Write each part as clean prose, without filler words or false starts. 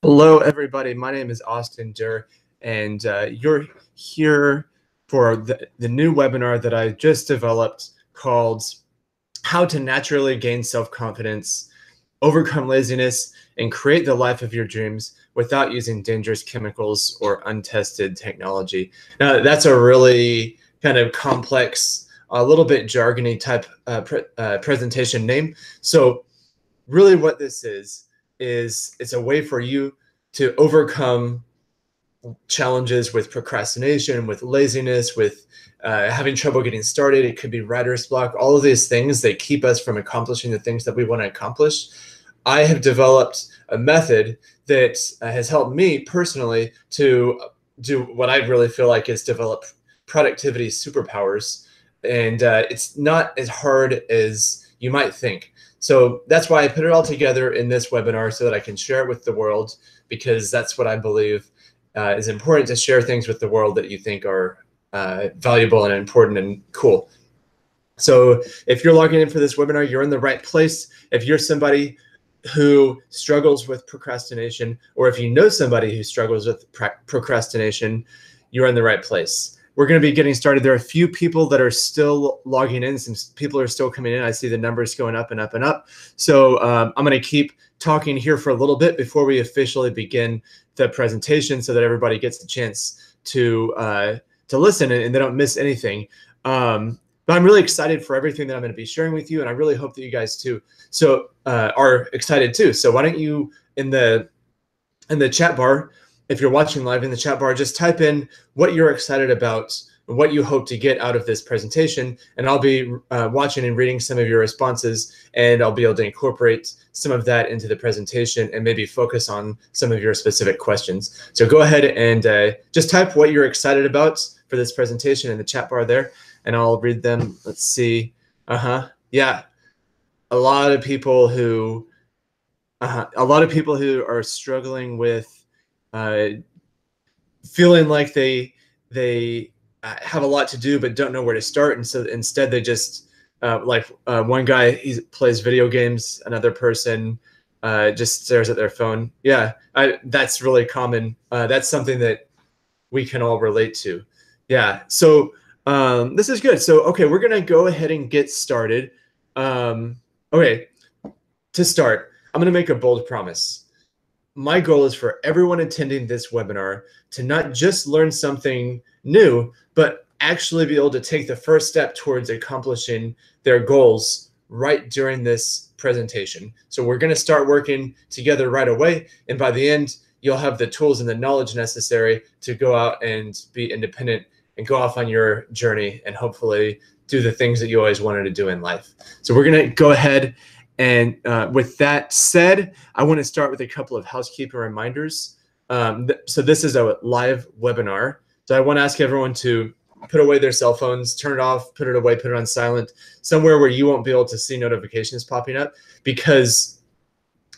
Hello, everybody. My name is Austin Durr, and you're here for the new webinar that I just developed called How to Naturally Gain Self-Confidence, Overcome Laziness, and Create the Life of Your Dreams Without Using Dangerous Chemicals or Untested Technology. Now, that's a really kind of complex, a little bit jargony type presentation name. So really what this is it's a way for you to overcome challenges with procrastination, with laziness, with having trouble getting started. It could be writer's block, all of these things that keep us from accomplishing the things that we want to accomplish. I have developed a method that has helped me personally to do what I really feel like is develop productivity superpowers. And it's not as hard as you might think. So that's why I put it all together in this webinar so that I can share it with the world, because that's what I believe is important, to share things with the world that you think are valuable and important and cool. So if you're logging in for this webinar, you're in the right place. If you're somebody who struggles with procrastination, or if you know somebody who struggles with procrastination, you're in the right place. We're going to be getting started. There are a few people that are still logging in. Some people are still coming in. I see the numbers going up and up and up. So I'm going to keep talking here for a little bit before we officially begin the presentation, so that everybody gets the chance to listen and they don't miss anything. But I'm really excited for everything that I'm going to be sharing with you, and I really hope that you guys too are excited too. So why don't you in the chat bar, if you're watching live in the chat bar, just type in what you're excited about, what you hope to get out of this presentation, and I'll be watching and reading some of your responses, and I'll be able to incorporate some of that into the presentation and maybe focus on some of your specific questions. So go ahead and just type what you're excited about for this presentation in the chat bar there, and I'll read them. Let's see. Yeah, a lot of people who are struggling with feeling like they have a lot to do but don't know where to start, and so instead they just one guy, he plays video games, another person just stares at their phone. Yeah, that's really common. That's something that we can all relate to. Yeah, so this is good. So okay, we're gonna go ahead and get started. Okay, to start, I'm gonna make a bold promise. My goal is for everyone attending this webinar to not just learn something new, but actually be able to take the first step towards accomplishing their goals right during this presentation. So we're going to start working together right away, and by the end, you'll have the tools and the knowledge necessary to go out and be independent and go off on your journey and hopefully do the things that you always wanted to do in life. So we're going to go ahead. And with that said, I want to start with a couple of housekeeping reminders. So this is a live webinar. So I want to ask everyone to put away their cell phones, turn it off, put it away, put it on silent, somewhere where you won't be able to see notifications popping up, because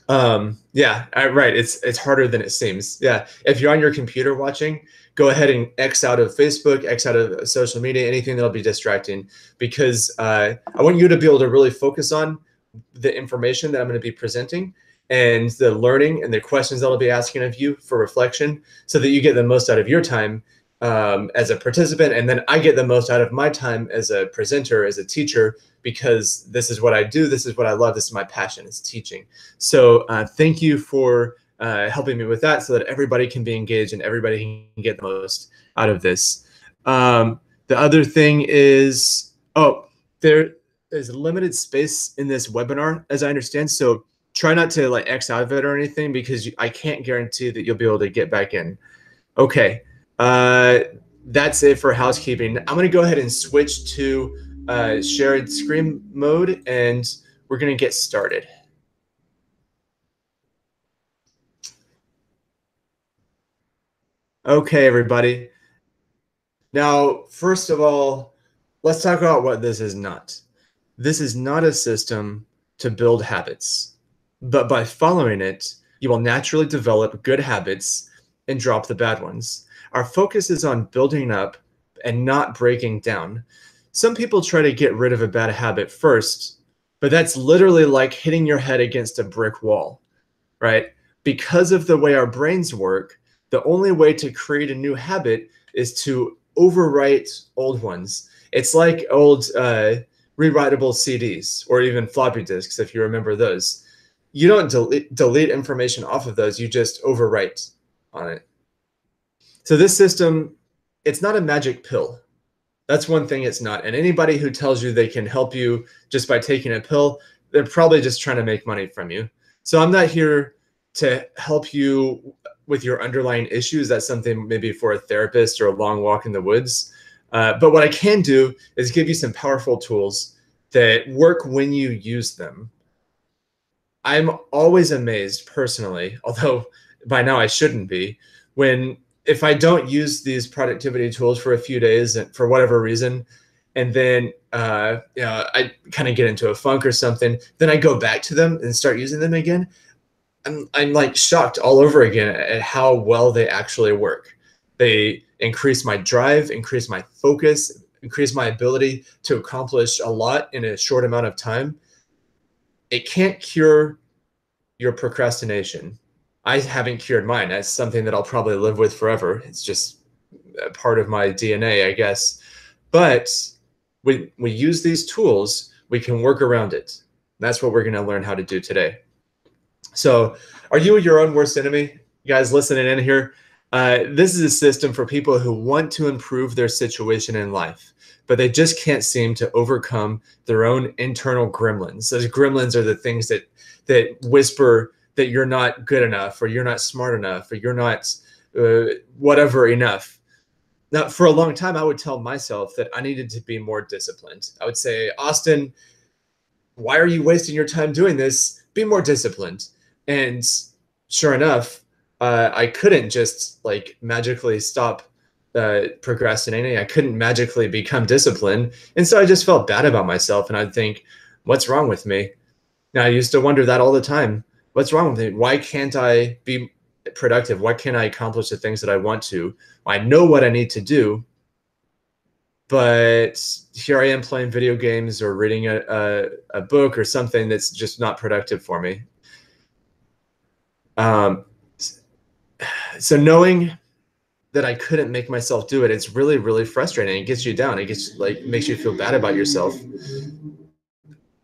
yeah, right, it's harder than it seems. Yeah, if you're on your computer watching, go ahead and X out of Facebook, X out of social media, anything that'll be distracting, because I want you to be able to really focus on the information that I'm going to be presenting and the learning and the questions that I'll be asking of you for reflection, so that you get the most out of your time as a participant, and then I get the most out of my time as a presenter, as a teacher, because this is what I do, this is what I love, this is my passion, is teaching. So thank you for helping me with that, so that everybody can be engaged and everybody can get the most out of this. The other thing is, there's limited space in this webinar, as I understand. So try not to like X out of it or anything, because I can't guarantee that you'll be able to get back in. Okay, that's it for housekeeping. I'm going to go ahead and switch to shared screen mode, and we're going to get started. Okay, everybody. Now, first of all, let's talk about what this is not. This is not a system to build habits, but by following it, you will naturally develop good habits and drop the bad ones. Our focus is on building up and not breaking down. Some people try to get rid of a bad habit first, but that's literally like hitting your head against a brick wall, right? because of the way our brains work, the only way to create a new habit is to overwrite old ones. It's like old rewritable CDs or even floppy disks, if you remember those. You don't delete information off of those, you just overwrite on it. So this system, it's not a magic pill. That's one thing it's not. And anybody who tells you they can help you just by taking a pill, they're probably just trying to make money from you. So I'm not here to help you with your underlying issues. That's something maybe for a therapist or a long walk in the woods. But what I can do is give you some powerful tools that work when you use them. I'm always amazed personally, although by now I shouldn't be, if I don't use these productivity tools for a few days and for whatever reason, and then I kind of get into a funk or something, then I go back to them and start using them again. I'm like shocked all over again at how well they actually work. They increase my drive, increase my focus, increase my ability to accomplish a lot in a short amount of time. It can't cure your procrastination. I haven't cured mine. That's something that I'll probably live with forever. It's just a part of my DNA, I guess. But when we use these tools, we can work around it. That's what we're going to learn how to do today. So are you your own worst enemy? You guys listening in here? This is a system for people who want to improve their situation in life, but they just can't seem to overcome their own internal gremlins. Those gremlins are the things that whisper that you're not good enough, or you're not smart enough, or you're not whatever enough. Now, for a long time, I would tell myself that I needed to be more disciplined. I would say, Austin, why are you wasting your time doing this? Be more disciplined. And sure enough, I couldn't just like magically stop procrastinating. I couldn't magically become disciplined. And so I just felt bad about myself. And I'd think, what's wrong with me? Now, I used to wonder that all the time. What's wrong with me? Why can't I be productive? Why can't I accomplish the things that I want to? I know what I need to do, but here I am playing video games or reading a book or something that's just not productive for me. So knowing that I couldn't make myself do it, it's really, really frustrating. It gets you down. It gets makes you feel bad about yourself.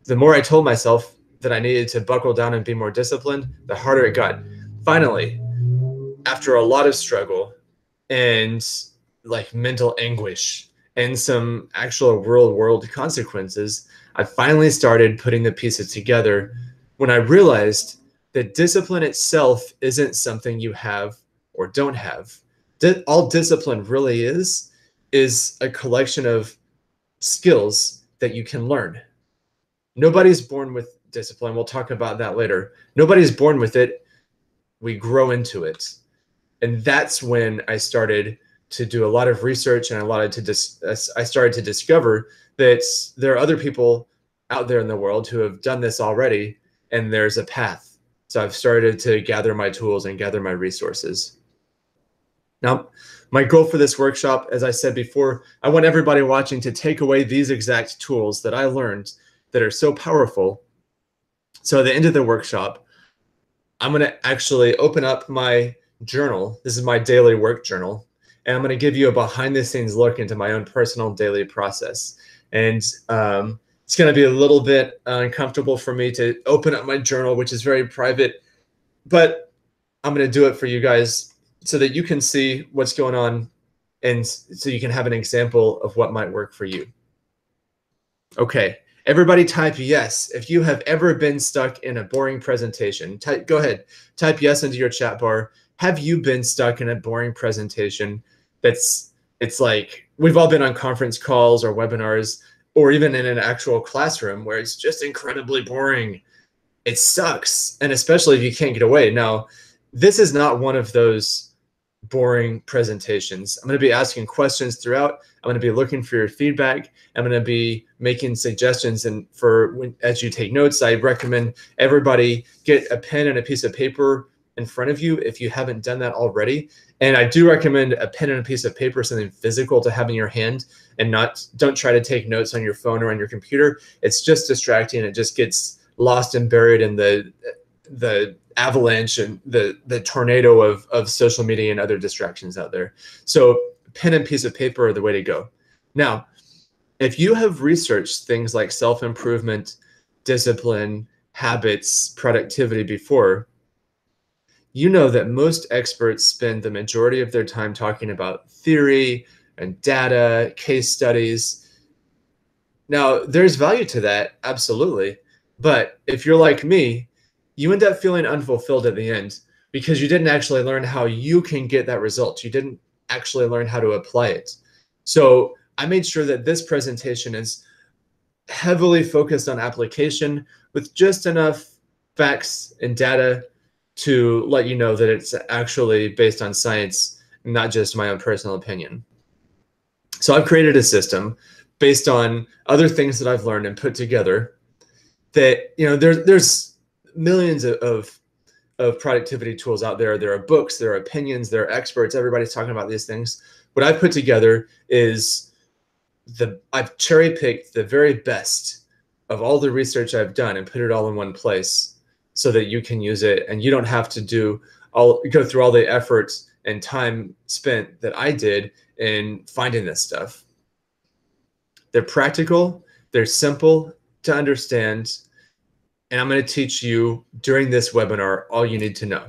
The more I told myself that I needed to buckle down and be more disciplined, the harder it got. Finally, after a lot of struggle and like mental anguish and some actual real world consequences, I finally started putting the pieces together when I realized that discipline itself isn't something you have or don't have. All discipline really is a collection of skills that you can learn. Nobody's born with discipline. We'll talk about that later. Nobody's born with it. We grow into it. And that's when I started to do a lot of research, and I started to discover that there are other people out there in the world who have done this already, and there's a path. So I've started to gather my tools and gather my resources. Now, my goal for this workshop, as I said before, I want everybody watching to take away these exact tools that I learned that are so powerful. So at the end of the workshop, I'm going to actually open up my journal. This is my daily work journal. And I'm going to give you a behind the scenes look into my own personal daily process. And it's going to be a little bit uncomfortable for me to open up my journal, which is very private, but I'm going to do it for you guys so that you can see what's going on and so you can have an example of what might work for you. Okay. Everybody type yes. If you have ever been stuck in a boring presentation, go ahead, type yes into your chat bar. Have you been stuck in a boring presentation? It's like we've all been on conference calls or webinars or even in an actual classroom where it's just incredibly boring. It sucks. And especially if you can't get away. Now, this is not one of those boring presentations. I'm going to be asking questions throughout. I'm going to be looking for your feedback. I'm going to be making suggestions. And as you take notes, I recommend everybody get a pen and a piece of paper in front of you if you haven't done that already. And I do recommend a pen and a piece of paper, something physical to have in your hand, and don't try to take notes on your phone or on your computer. It's just distracting. It just gets lost and buried in the avalanche and the tornado of social media and other distractions out there. So pen and piece of paper are the way to go. Now, if you have researched things like self-improvement, discipline, habits, productivity before, you know that most experts spend the majority of their time talking about theory and data, case studies. Now, there's value to that, absolutely. But if you're like me, you end up feeling unfulfilled at the end because you didn't actually learn how you can get that result. You didn't actually learn how to apply it. So I made sure that this presentation is heavily focused on application with just enough facts and data to let you know that it's actually based on science, not just my own personal opinion. So I've created a system based on other things that I've learned and put together that, there's millions of productivity tools out there. There are books, there are opinions, there are experts, everybody's talking about these things. What I've put together is I've cherry picked the very best of all the research I've done and put it all in one place so that you can use it and you don't have to go through all the effort and time spent that I did in finding this stuff. They're practical, they're simple to understand, and I'm going to teach you during this webinar all you need to know.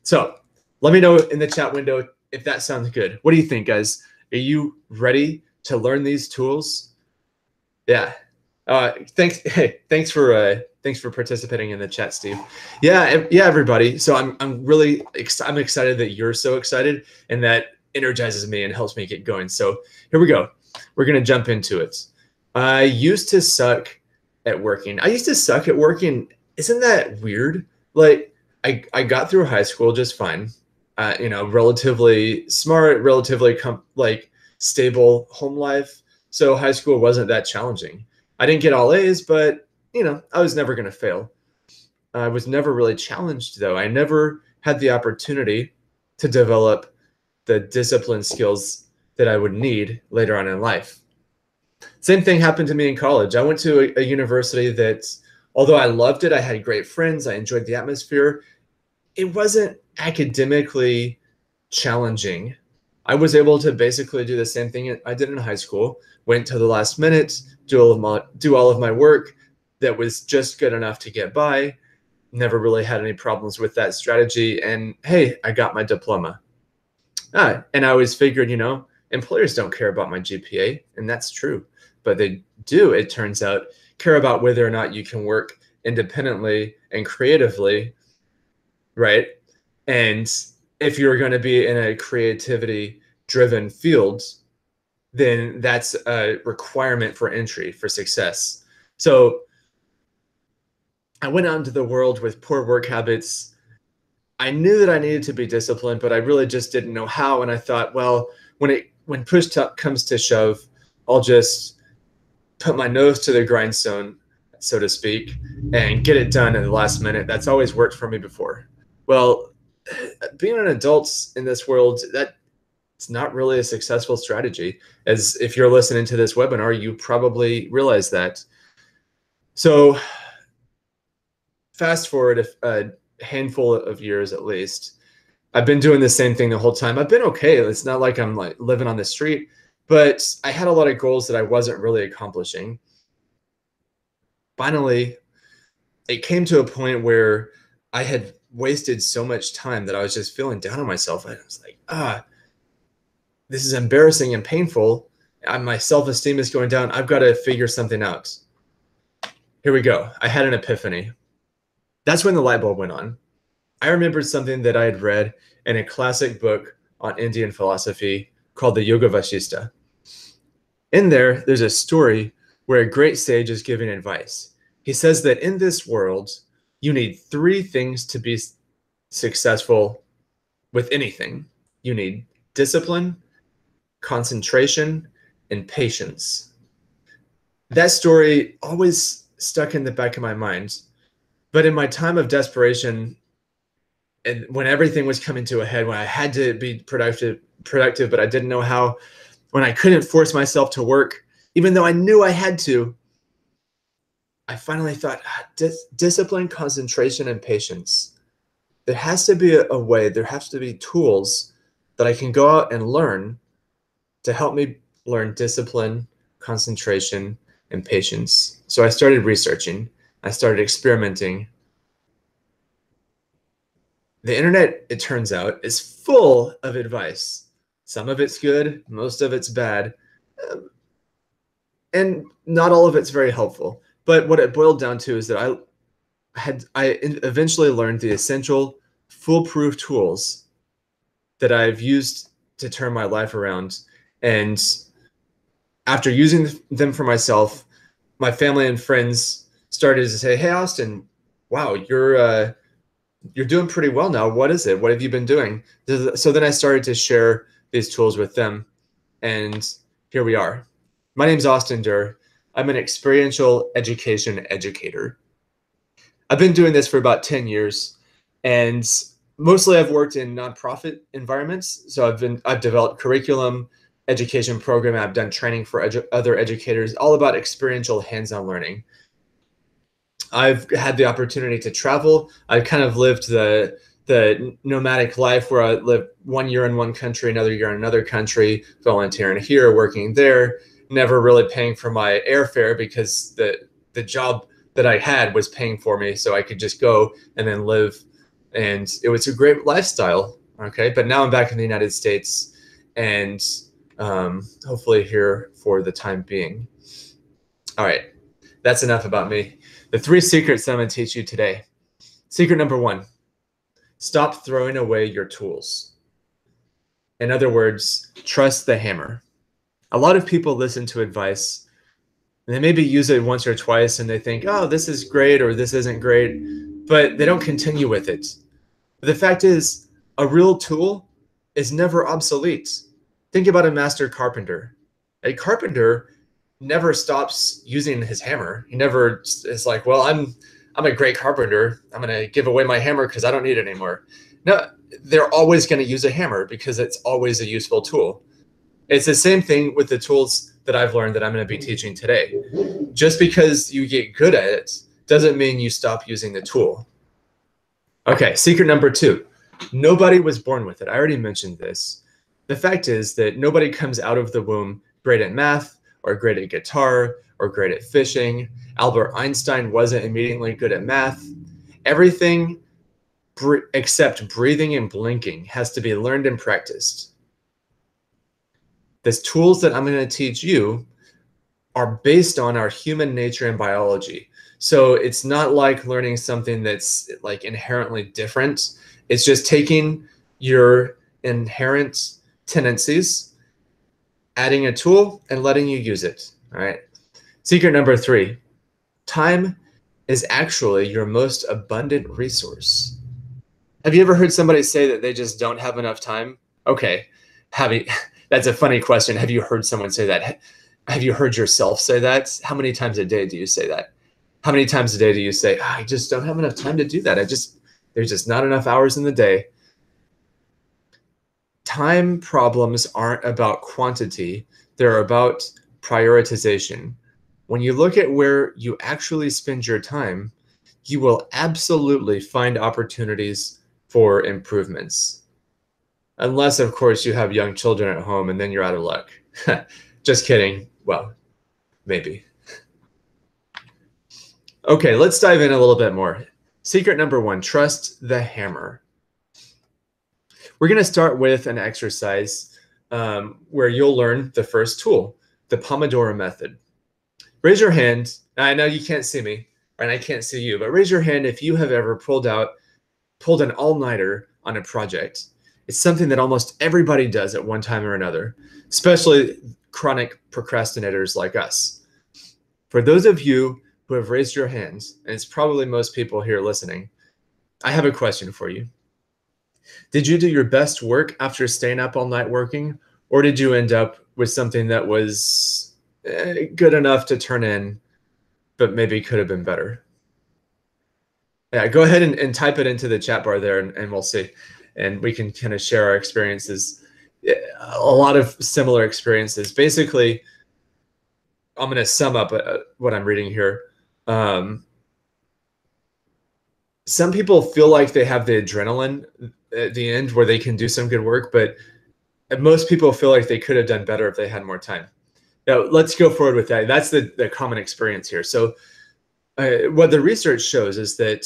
So let me know in the chat window if that sounds good. What do you think, guys? Are you ready to learn these tools? Yeah. Thanks for participating in the chat, Steve. Yeah, everybody. So I'm excited that you're so excited, and that energizes me and helps me get going. So here we go. We're gonna jump into it. I used to suck at working. Isn't that weird? Like I got through high school just fine. Relatively smart, relatively stable home life. So high school wasn't that challenging. I didn't get all A's, but I was never going to fail. I was never really challenged, though. I never had the opportunity to develop the discipline skills that I would need later on in life. Same thing happened to me in college. I went to a university that, although I loved it, I had great friends, I enjoyed the atmosphere, it wasn't academically challenging. I was able to basically do the same thing I did in high school, went to the last minute, do all of my work that was just good enough to get by, never really had any problems with that strategy, and hey, I got my diploma. And I always figured, employers don't care about my GPA, and that's true, but they do, it turns out, care about whether or not you can work independently and creatively, right? And if you're going to be in a creativity-driven field, then that's a requirement for entry, for success. So I went out into the world with poor work habits. I knew that I needed to be disciplined, but I really just didn't know how. And I thought, well, when push comes to shove, I'll just put my nose to the grindstone, so to speak, and get it done in the last minute. That's always worked for me before. Well, being an adult in this world, it's not really a successful strategy. As if you're listening to this webinar, you probably realize that. So fast forward a handful of years at least, I've been doing the same thing the whole time. I've been okay. It's not like I'm living on the street, but I had a lot of goals that I wasn't really accomplishing. Finally, it came to a point where I had wasted so much time that I was just feeling down on myself. I was like, this is embarrassing and painful. My self-esteem is going down. I've got to figure something out. Here we go. I had an epiphany. That's when the light bulb went on. I remembered something that I had read in a classic book on Indian philosophy called the Yoga Vashista. In there's a story where a great sage is giving advice. He says that in this world, you need 3 things to be successful with anything. You need discipline, concentration, and patience. That story always stuck in the back of my mind. But in my time of desperation, and when everything was coming to a head, when I had to be productive, but I didn't know how, when I couldn't force myself to work, even though I knew I had to, I finally thought, discipline, concentration, and patience. there has to be a way, there has to be tools that I can go out and learn to help me learn discipline, concentration, and patience. So I started researching, I started experimenting. The internet, it turns out, is full of advice. Some of it's good, most of it's bad, and not all of it's very helpful. But what it boiled down to is that I eventually learned the essential, foolproof tools that I've used to turn my life around. And after using them for myself, my family and friends started to say, "Hey, Austin, wow, you're doing pretty well now. What is it? What have you been doing?" So then I started to share these tools with them, and here we are. My name's Austin Durr. I'm an experiential education educator. I've been doing this for about 10 years, and mostly I've worked in nonprofit environments. So I've developed curriculum, education program. I've done training for other educators, all about experiential hands-on learning. I've had the opportunity to travel. I've kind of lived the nomadic life where I lived 1 year in one country, another year in another country, volunteering here, working there, never really paying for my airfare because the job that I had was paying for me, so I could just go and then live, and it was a great lifestyle. Okay, but now I'm back in the United States, and hopefully here for the time being. All right, that's enough about me. The 3 secrets that I'm going to teach you today. Secret number 1, stop throwing away your tools. In other words, trust the hammer. A lot of people listen to advice and they maybe use it once or twice and they think, oh, this is great or this isn't great, but they don't continue with it. But the fact is, a real tool is never obsolete. Think about a master carpenter. A carpenter never stops using his hammer. He never is like, well, I'm a great carpenter. I'm going to give away my hammer because I don't need it anymore. No, they're always going to use a hammer because it's always a useful tool. It's the same thing with the tools that I've learned that I'm going to be teaching today. Just because you get good at it doesn't mean you stop using the tool. Okay, secret number 2. Nobody was born with it. I already mentioned this. The fact is that nobody comes out of the womb great at math or great at guitar or great at fishing. Albert Einstein wasn't immediately good at math. Everything except breathing and blinking has to be learned and practiced. The tools that I'm going to teach you are based on our human nature and biology. So it's not like learning something that's like inherently different. It's just taking your inherent tendencies, adding a tool, and letting you use it. All right. Secret number 3, time is actually your most abundant resource. Have you ever heard somebody say that they just don't have enough time? Okay. That's a funny question. Have you heard someone say that? Have you heard yourself say that? How many times a day do you say that? How many times a day do you say, I just don't have enough time to do that. There's just not enough hours in the day. Time problems aren't about quantity. They're about prioritization. When you look at where you actually spend your time, you will absolutely find opportunities for improvements. Unless, of course, you have young children at home and then you're out of luck. Just kidding. Well, maybe. Okay, let's dive in a little bit more. Secret number 1, trust the hammer. We're going to start with an exercise where you'll learn the first tool, the Pomodoro method. Raise your hand. I know you can't see me, and I can't see you, but raise your hand if you have ever pulled an all-nighter on a project. It's something that almost everybody does at one time or another, especially chronic procrastinators like us. For those of you who have raised your hands, and it's probably most people here listening, I have a question for you. Did you do your best work after staying up all night working, or did you end up with something that was good enough to turn in, but maybe could have been better? Yeah, go ahead and type it into the chat bar there, and we'll see. And we can kind of share our experiences. A lot of similar experiences. Basically, I'm going to sum up what I'm reading here. some people feel like they have the adrenaline at the end where they can do some good work, but most people feel like they could have done better if they had more time. Now, let's go forward with that. That's the common experience here. So what the research shows is that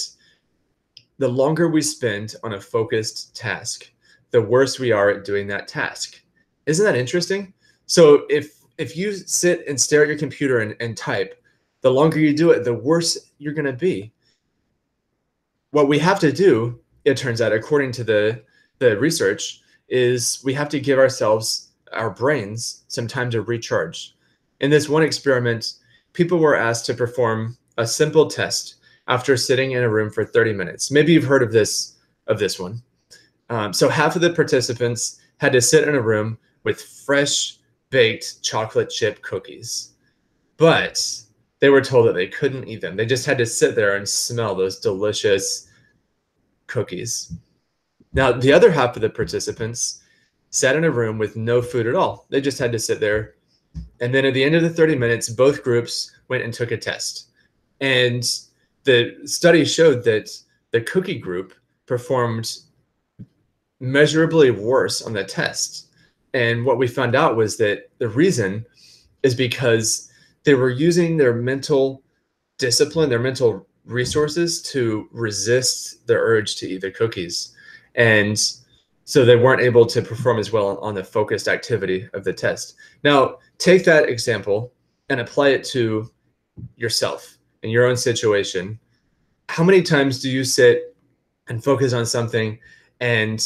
the longer we spend on a focused task, the worse we are at doing that task. Isn't that interesting? So if you sit and stare at your computer and type, the longer you do it, the worse you're going to be. What we have to do, it turns out, according to the research, is we have to give ourselves, our brains, some time to recharge. In this one experiment, people were asked to perform a simple test after sitting in a room for 30 minutes. Maybe you've heard of this one. So half of the participants had to sit in a room with fresh baked chocolate chip cookies, but they were told that they couldn't eat them. They just had to sit there and smell those delicious cookies. Now, the other half of the participants sat in a room with no food at all. They just had to sit there. And then at the end of the 30 minutes, both groups went and took a test. And the study showed that the cookie group performed measurably worse on the test. And what we found out was that the reason is because they were using their mental discipline, their mental resources to resist the urge to eat the cookies. And so they weren't able to perform as well on the focused activity of the test. Now, take that example and apply it to yourself in your own situation. How many times do you sit and focus on something and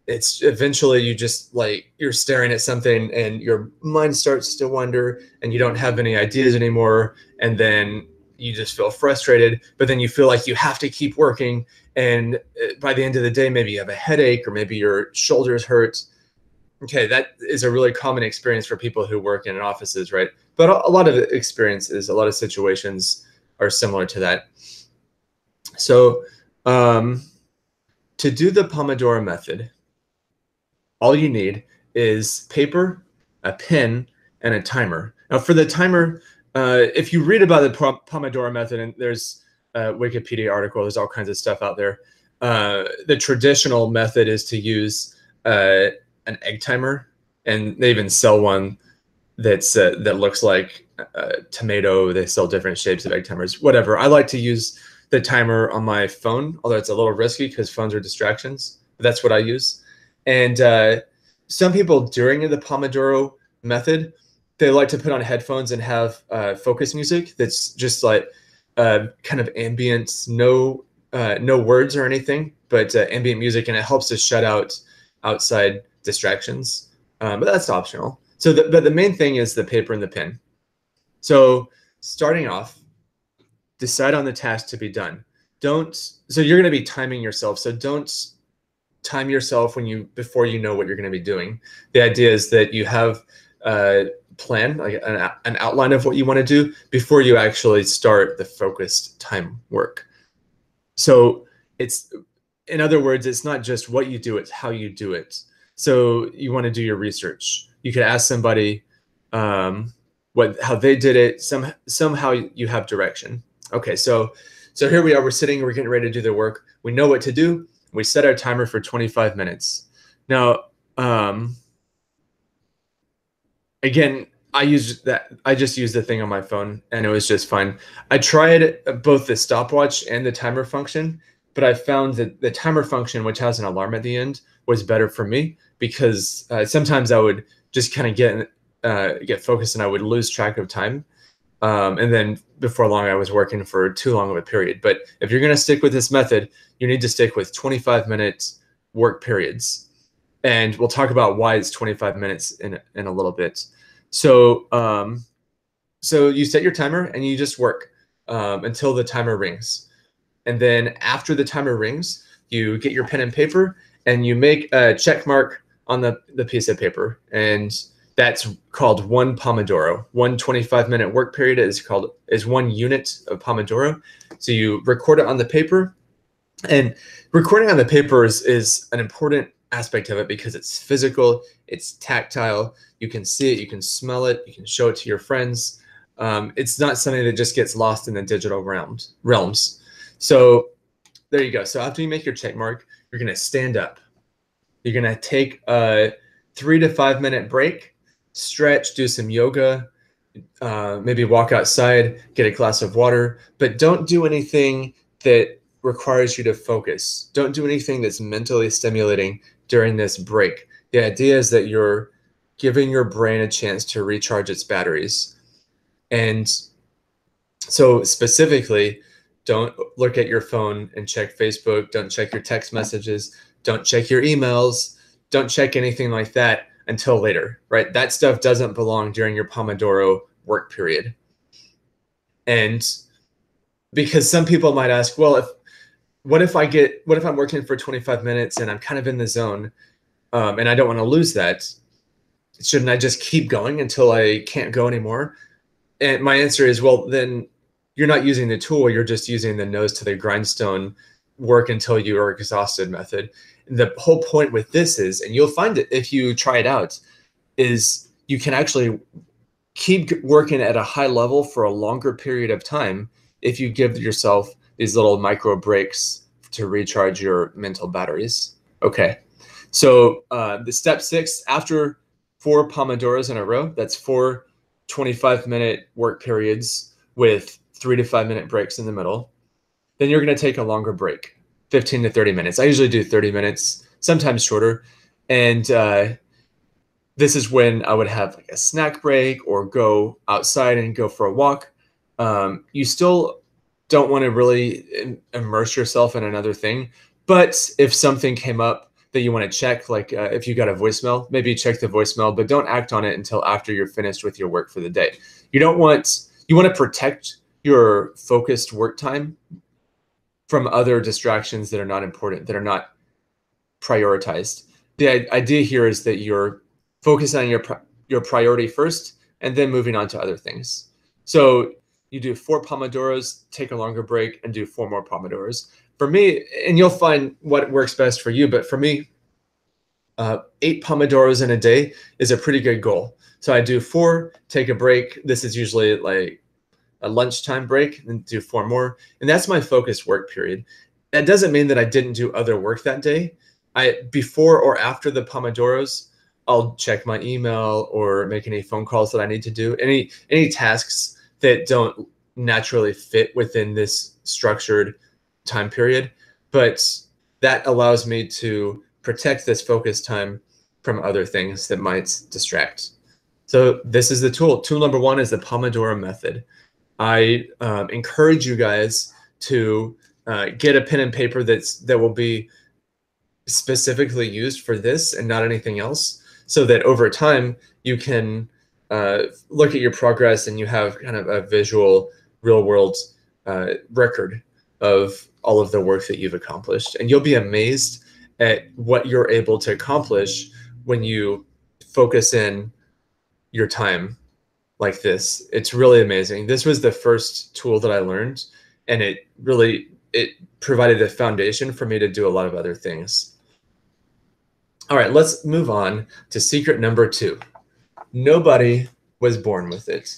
it's eventually you just like you're staring at something and your mind starts to wander and you don't have any ideas anymore, and then you just feel frustrated, but then you feel like you have to keep working, and by the end of the day maybe you have a headache or maybe your shoulders hurt. Okay, that is a really common experience for people who work in offices, right? But a lot of experiences, a lot of situations are similar to that. So to do the Pomodoro method, all you need is paper, a pen, and a timer. Now for the timer, if you read about the Pomodoro method, and there's a Wikipedia article, there's all kinds of stuff out there. The traditional method is to use an egg timer, and they even sell one that's that looks like a tomato. They sell different shapes of egg timers, whatever. I like to use the timer on my phone, although it's a little risky because phones are distractions. But that's what I use. And some people during the Pomodoro method, they like to put on headphones and have focus music that's just like kind of ambient, no words or anything, but ambient music, and it helps to shut out outside distractions. But that's optional. So, but the main thing is the paper and the pen. So starting off, decide on the task to be done. So you're going to be timing yourself. So don't time yourself before you know what you're going to be doing. The idea is that you have a plan, like an outline of what you want to do before you actually start the focused time work. So in other words, it's not just what you do, it's how you do it. So you want to do your research. You could ask somebody how they did it. Somehow you have direction. Okay, so here we are. We're sitting. We're getting ready to do the work. We know what to do. We set our timer for 25 minutes. Now, again, I just used the thing on my phone, and it was just fine. I tried both the stopwatch and the timer function, but I found that the timer function, which has an alarm at the end, was better for me because sometimes I would just kind of get focused and I would lose track of time. And then before long, I was working for too long of a period. But if you're going to stick with this method, you need to stick with 25-minute work periods. And we'll talk about why it's 25 minutes in a little bit. So you set your timer and you just work until the timer rings. And then after the timer rings, you get your pen and paper and you make a check mark on the piece of paper. And that's called one Pomodoro. One 25-minute work period is 1 unit of Pomodoro. So you record it on the paper, and recording on the paper is an important aspect of it because it's physical, it's tactile. You can see it, you can smell it, you can show it to your friends. It's not something that just gets lost in the digital realms. So there you go. So after you make your check mark, you're going to stand up. You're going to take a 3 to 5 minute break, stretch, do some yoga, maybe walk outside, get a glass of water, but don't do anything that requires you to focus. Don't do anything that's mentally stimulating during this break. The idea is that you're giving your brain a chance to recharge its batteries. And so specifically, don't look at your phone and check Facebook. Don't check your text messages. Don't check your emails. Don't check anything like that until later, right? That stuff doesn't belong during your Pomodoro work period. And because some people might ask, well, what if I'm working for 25 minutes and I'm kind of in the zone, and I don't want to lose that? Shouldn't I just keep going until I can't go anymore? And my answer is, well, then you're not using the tool, you're just using the nose to the grindstone, work until you are exhausted method. And the whole point with this is, and you'll find it if you try it out, is you can actually keep working at a high level for a longer period of time if you give yourself these little micro breaks to recharge your mental batteries. Okay, so the step 6, after 4 Pomodoros in a row, that's 4 25-minute work periods with 3 to 5 minute breaks in the middle. Then you're going to take a longer break, 15 to 30 minutes. I usually do 30 minutes, sometimes shorter. And this is when I would have like a snack break or go outside and go for a walk. You still don't want to really immerse yourself in another thing. But if something came up that you want to check, like if you got a voicemail, maybe check the voicemail, but don't act on it until after you're finished with your work for the day. You want to protect your focused work time from other distractions that are not important, that are not prioritized. The idea here is that you're focusing on your priority first and then moving on to other things. So you do 4 Pomodoros, take a longer break, and do 4 more Pomodoros. For me, and you'll find what works best for you, but for me, 8 Pomodoros in a day is a pretty good goal. So I do 4, take a break. This is usually like a lunchtime break, and do 4 more. And that's my focused work period. That doesn't mean that I didn't do other work that day. Before or after the Pomodoros, I'll check my email or make any phone calls that I need to do. Any tasks that don't naturally fit within this structured time period. But that allows me to protect this focus time from other things that might distract. So this is the tool. Tool number 1 is the Pomodoro method. I encourage you guys to get a pen and paper that will be specifically used for this and not anything else, so that over time you can look at your progress and you have kind of a visual, real-world record of all of the work that you've accomplished. And you'll be amazed at what you're able to accomplish when you focus in your time like this. It's really amazing. This was the first tool that I learned, and it provided the foundation for me to do a lot of other things. All right, let's move on to secret number 2. Nobody was born with it.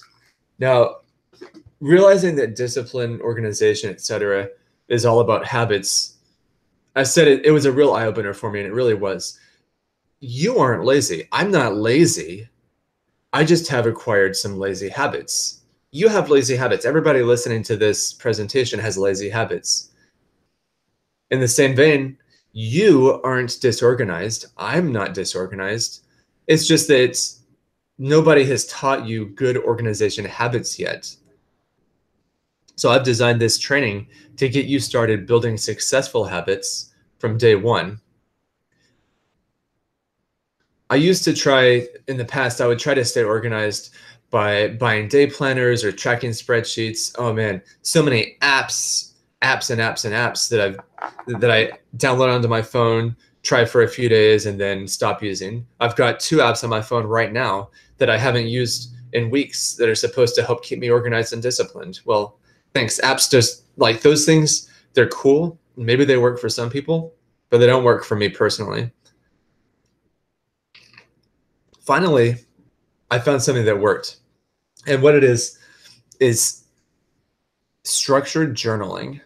Now, realizing that discipline, organization, etc., is all about habits, I said it was a real eye-opener for me, and it really was. You aren't lazy. I'm not lazy. I just have acquired some lazy habits. You have lazy habits. Everybody listening to this presentation has lazy habits. In the same vein, you aren't disorganized. I'm not disorganized. It's just that nobody has taught you good organization habits yet. So I've designed this training to get you started building successful habits from day 1. I used to try, in the past, I would try to stay organized by buying day planners or tracking spreadsheets. Oh man, so many apps that I download onto my phone, try for a few days, and then stop using. I've got 2 apps on my phone right now that I haven't used in weeks that are supposed to help keep me organized and disciplined. Well, thanks. Apps, just like those things, they're cool. Maybe they work for some people, but they don't work for me personally. Finally, I found something that worked. And what it is structured journaling.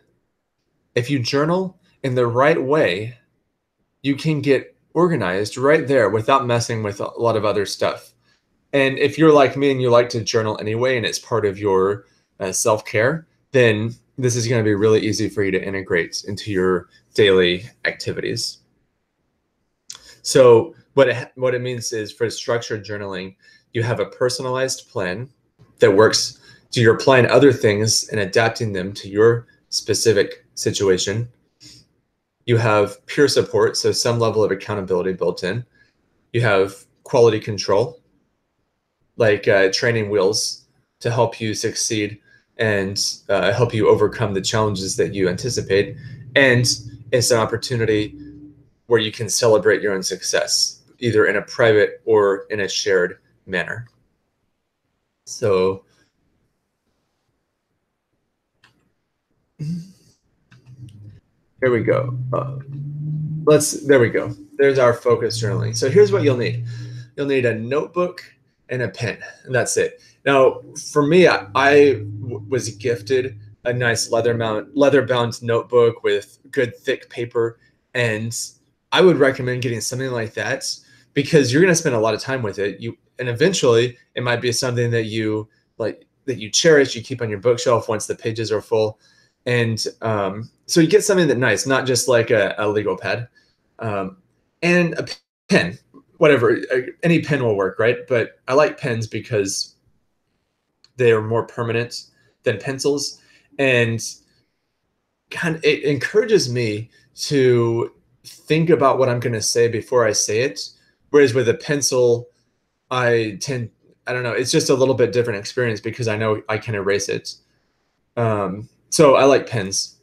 If you journal in the right way, you can get organized right there without messing with a lot of other stuff. And if you're like me and you like to journal anyway, and it's part of your self-care, then this is going to be really easy for you to integrate into your daily activities. So what it means is, for structured journaling, you have a personalized plan that works. So you're applying other things and adapting them to your specific situation. You have peer support, so some level of accountability built in. You have quality control, like training wheels to help you succeed and help you overcome the challenges that you anticipate. And it's an opportunity where you can celebrate your own success, either in a private or in a shared manner. So here we go. There we go. There's our focus journaling. So here's what you'll need. You'll need a notebook and a pen, and that's it. Now, for me, I was gifted a nice leather-bound notebook with good thick paper, and I would recommend getting something like that because you're going to spend a lot of time with it. And eventually, it might be something that you like, that you cherish, you keep on your bookshelf once the pages are full. And so you get something that's nice, not just like a legal pad, and a pen, whatever. Any pen will work, right? But I like pens because they are more permanent than pencils, and it encourages me to think about what I'm going to say before I say it. Whereas with a pencil, I don't know, it's just a little bit different experience because I know I can erase it. So I like pens.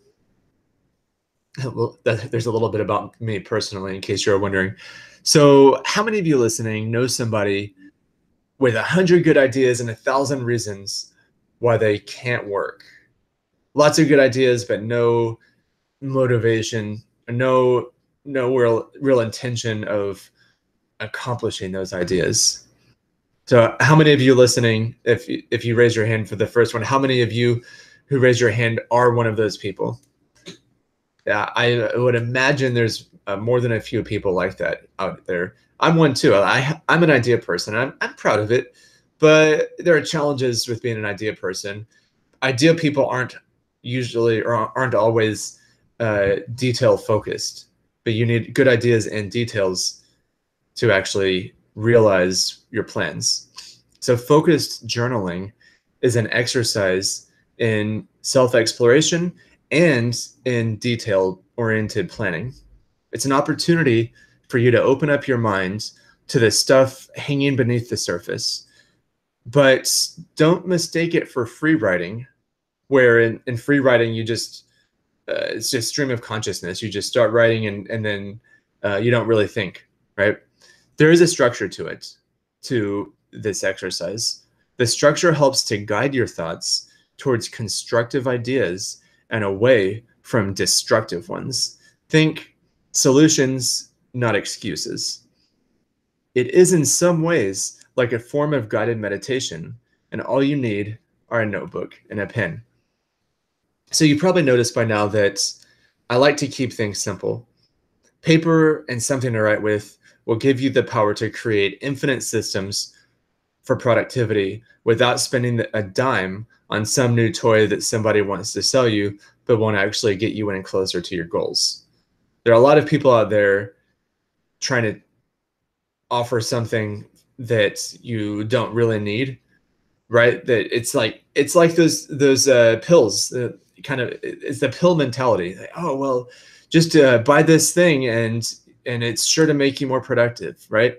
Well, there's a little bit about me personally, in case you're wondering. So how many of you listening know somebody with 100 good ideas and 1,000 reasons why they can't work? Lots of good ideas, but no motivation, no real intention of accomplishing those ideas. So how many of you listening, if you raise your hand for the first one, how many of you who raise your hand are one of those people? Yeah, I would imagine there's more than a few people like that out there. I'm one too. I'm an idea person. I'm proud of it, but there are challenges with being an idea person. Idea people aren't usually or aren't always detail focused, but you need good ideas and details to actually realize your plans. So focused journaling is an exercise in self-exploration and in detail-oriented planning. It's an opportunity for you to open up your mind to the stuff hanging beneath the surface. But don't mistake it for free writing, where in free writing, you just, it's just stream of consciousness. You just start writing and then you don't really think, right? There is a structure to this exercise. The structure helps to guide your thoughts towards constructive ideas and away from destructive ones. Think solutions, not excuses. It is in some ways like a form of guided meditation, and all you need are a notebook and a pen. So you probably noticed by now that I like to keep things simple. Paper and something to write with will give you the power to create infinite systems for productivity without spending a dime on some new toy that somebody wants to sell you, but won't actually get you any closer to your goals. There are a lot of people out there trying to offer something that you don't really need, right? That it's like those pills. It's the pill mentality. Like, oh well, just buy this thing and it's sure to make you more productive, right?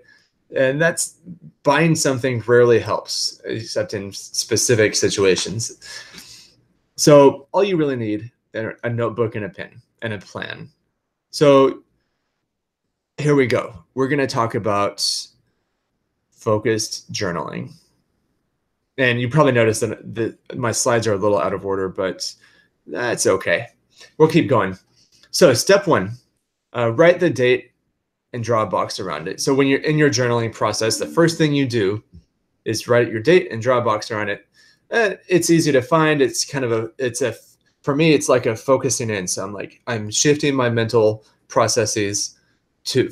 And that's, buying something rarely helps, except in specific situations. So all you really need are a notebook and a pen and a plan. So here we go. We're going to talk about focused journaling. And you probably noticed that my slides are a little out of order, but that's okay. We'll keep going. So step one, write the date and draw a box around it. So when you're in your journaling process, the first thing you do is write your date and draw a box around it. It's easy to find. It's kind of it's a for me, it's like a focusing in. So I'm shifting my mental processes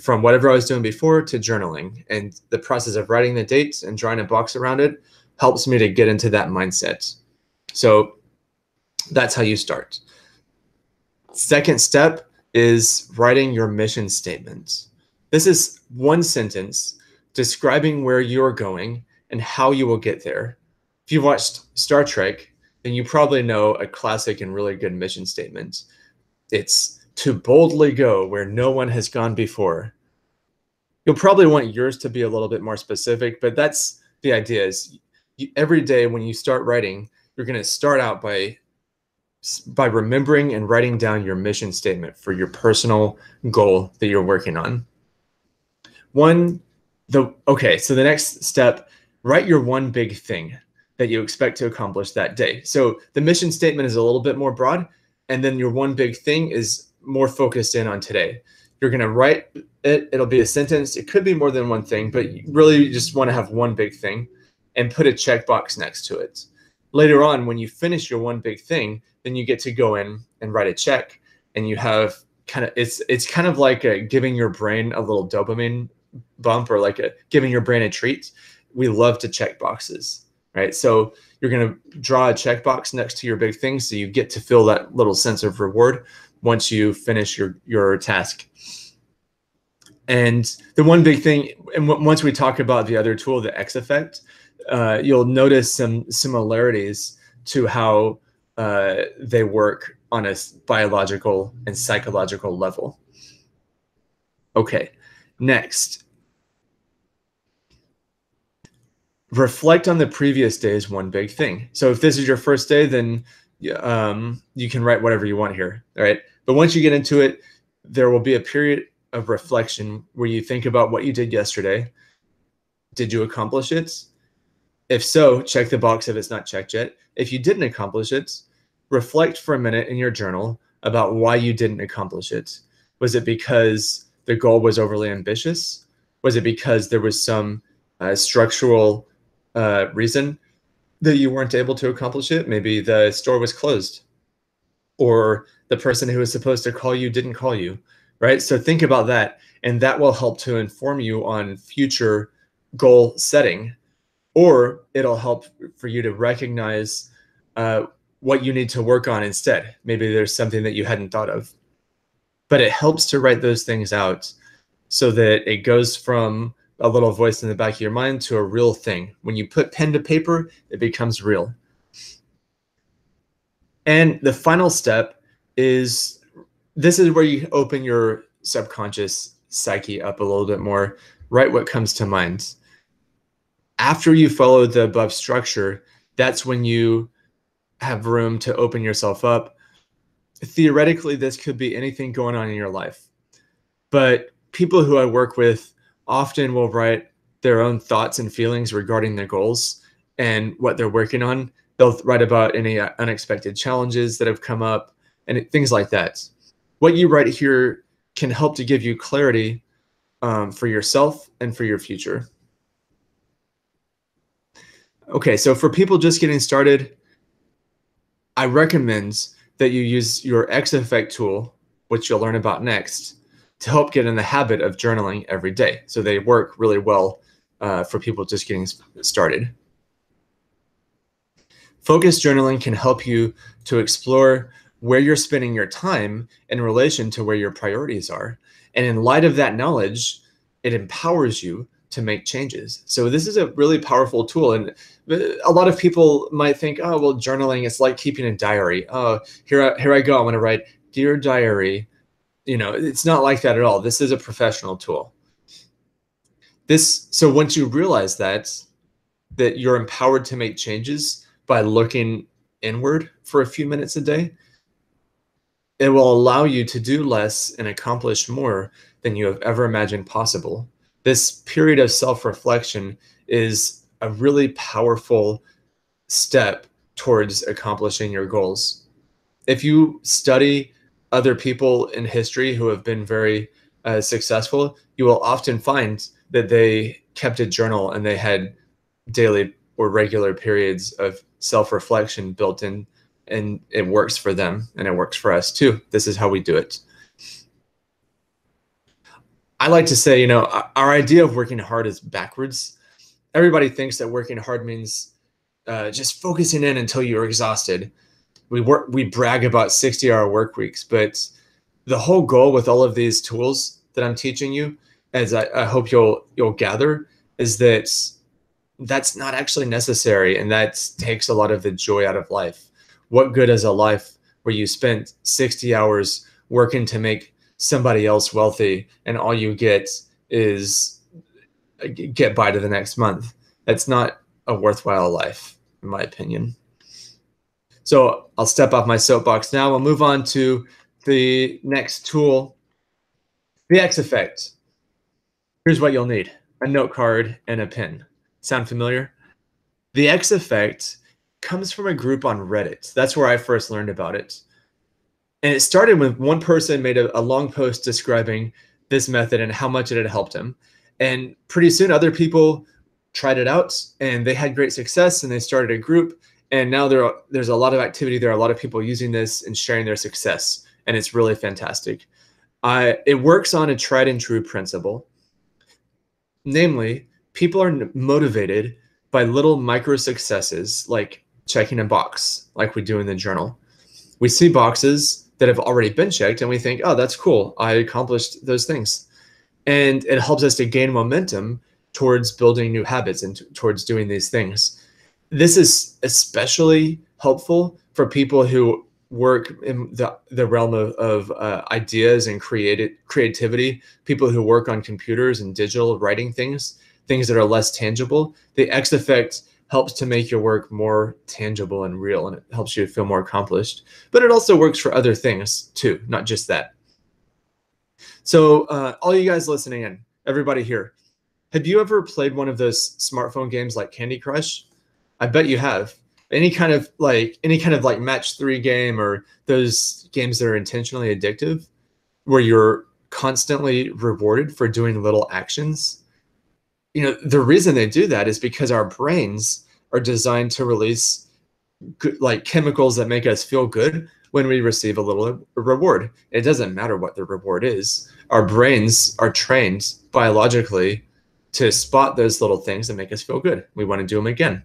from whatever I was doing before to journaling. And the process of writing the dates and drawing a box around it helps me to get into that mindset. So that's how you start. Second step is writing your mission statement. This is one sentence describing where you're going and how you will get there. If you've watched Star Trek, then you probably know a classic and really good mission statement. It's to boldly go where no one has gone before. You'll probably want yours to be a little bit more specific, but that's the idea. Is every day when you start writing, you're going to start out by remembering and writing down your mission statement for your personal goal that you're working on. So the next step, write your one big thing that you expect to accomplish that day. So the mission statement is a little bit more broad, and then your one big thing is more focused in on today. You're going to write it. It'll be a sentence. It could be more than one thing, but you really just want to have one big thing and put a checkbox next to it. Later on, when you finish your one big thing, then you get to go in and write a check, and you have it's kind of like giving your brain a little dopamine bump, or like giving your brain a treat. We love to check boxes, right? So you're going to draw a checkbox next to your big thing, so you get to feel that little sense of reward once you finish your task. And the one big thing, and once we talk about the other tool, the X effect, you'll notice some similarities to how they work on a biological and psychological level. Okay, next. Reflect on the previous day's one big thing. So if this is your first day, then you can write whatever you want here, all right? But once you get into it, there will be a period of reflection where you think about what you did yesterday. Did you accomplish it? If so, check the box if it's not checked yet. If you didn't accomplish it, reflect for a minute in your journal about why you didn't accomplish it. Was it because the goal was overly ambitious? Was it because there was some structural reason that you weren't able to accomplish it? Maybe the store was closed, or the person who was supposed to call you didn't call you, right? So think about that, and that will help to inform you on future goal setting, or it'll help for you to recognize what you need to work on instead. Maybe there's something that you hadn't thought of, but it helps to write those things out so that it goes from a little voice in the back of your mind to a real thing. When you put pen to paper, it becomes real. And the final step is, this is where you open your subconscious psyche up a little bit more. Write what comes to mind. After you follow the above structure, that's when you have room to open yourself up. Theoretically, this could be anything going on in your life, but people who I work with often will write their own thoughts and feelings regarding their goals and what they're working on. They'll write about any unexpected challenges that have come up and things like that. What you write here can help to give you clarity for yourself and for your future. Okay, so for people just getting started, I recommend that you use your X effect tool, which you'll learn about next, to help get in the habit of journaling every day. So they work really well for people just getting started. Focused journaling can help you to explore where you're spending your time in relation to where your priorities are. And in light of that knowledge, it empowers you to make changes. So this is a really powerful tool. And a lot of people might think, oh, well, journaling, it's like keeping a diary. Oh, here I go. I'm going to write, "Dear Diary." You know, it's not like that at all. This is a professional tool. So once you realize that you're empowered to make changes by looking inward for a few minutes a day, it will allow you to do less and accomplish more than you have ever imagined possible. This period of self-reflection is a really powerful step towards accomplishing your goals. If you study other people in history who have been very successful, you will often find that they kept a journal and they had daily or regular periods of self-reflection built in and it works for them and it works for us too. This is how we do it. I like to say, our idea of working hard is backwards. Everybody thinks that working hard means just focusing in until you're exhausted. We brag about 60-hour work weeks, but the whole goal with all of these tools that I'm teaching you, as I hope you'll gather, is that that's not actually necessary, and that takes a lot of the joy out of life. What good is a life where you spent 60 hours working to make somebody else wealthy and all you get is get by to the next month? That's not a worthwhile life, in my opinion. So I'll step off my soapbox now. We'll move on to the next tool, the X effect. Here's what you'll need: a note card and a pen. Sound familiar? The X effect comes from a group on Reddit. That's where I first learned about it. And it started when one person made a long post describing this method and how much it had helped him. And pretty soon other people tried it out and they had great success, and they started a group. And now there's a lot of activity. There are a lot of people using this and sharing their success. And it's really fantastic. It works on a tried and true principle. Namely, people are motivated by little micro successes, like checking a box, like we do in the journal. We see boxes that have already been checked and we think, oh, that's cool, I accomplished those things. And it helps us to gain momentum towards building new habits and towards doing these things. This is especially helpful for people who work in the realm of ideas and creativity, people who work on computers and digital writing things that are less tangible. The X effect helps to make your work more tangible and real, and it helps you feel more accomplished. But it also works for other things too, not just that. So all you guys listening in, everybody here, have you ever played one of those smartphone games like Candy Crush? I bet you have. Any kind of like match 3 game, or those games that are intentionally addictive, where you're constantly rewarded for doing little actions. The reason they do that is because our brains are designed to release chemicals that make us feel good when we receive a little reward. It doesn't matter what the reward is. Our brains are trained biologically to spot those little things that make us feel good. We want to do them again.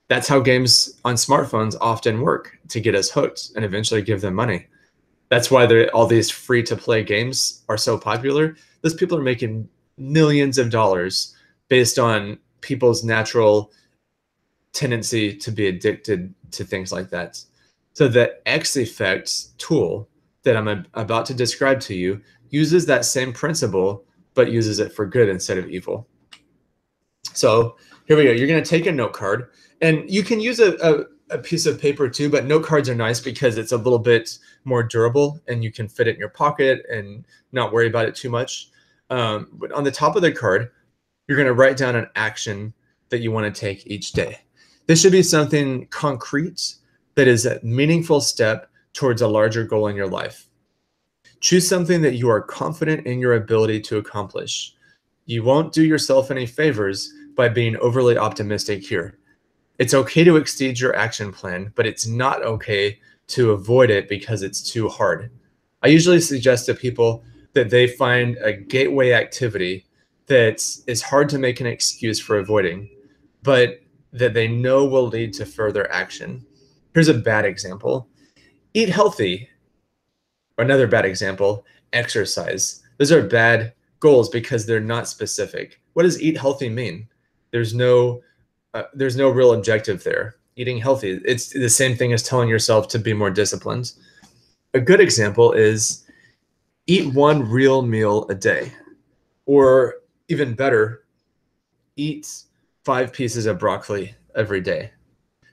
That's how games on smartphones often work, to get us hooked and eventually give them money. That's why all these free-to-play games are so popular. Those people are making millions of dollars based on people's natural tendency to be addicted to things like that. So the X effect tool that I'm about to describe to you uses that same principle, but uses it for good instead of evil. So here we go. You're going to take a note card, and you can use a piece of paper too, but note cards are nice because it's a little bit more durable and you can fit it in your pocket and not worry about it too much. But on the top of the card, you're going to write down an action that you want to take each day. This should be something concrete that is a meaningful step towards a larger goal in your life. Choose something that you are confident in your ability to accomplish. You won't do yourself any favors by being overly optimistic here. It's okay to exceed your action plan, but it's not okay to avoid it because it's too hard. I usually suggest to people that they find a gateway activity that is hard to make an excuse for avoiding, but that they know will lead to further action. Here's a bad example. Eat healthy. Or another bad example, exercise. Those are bad goals because they're not specific. What does eat healthy mean? There's no real objective there. Eating healthy, it's the same thing as telling yourself to be more disciplined. A good example is eat 1 real meal a day. Or even better, eat 5 pieces of broccoli every day.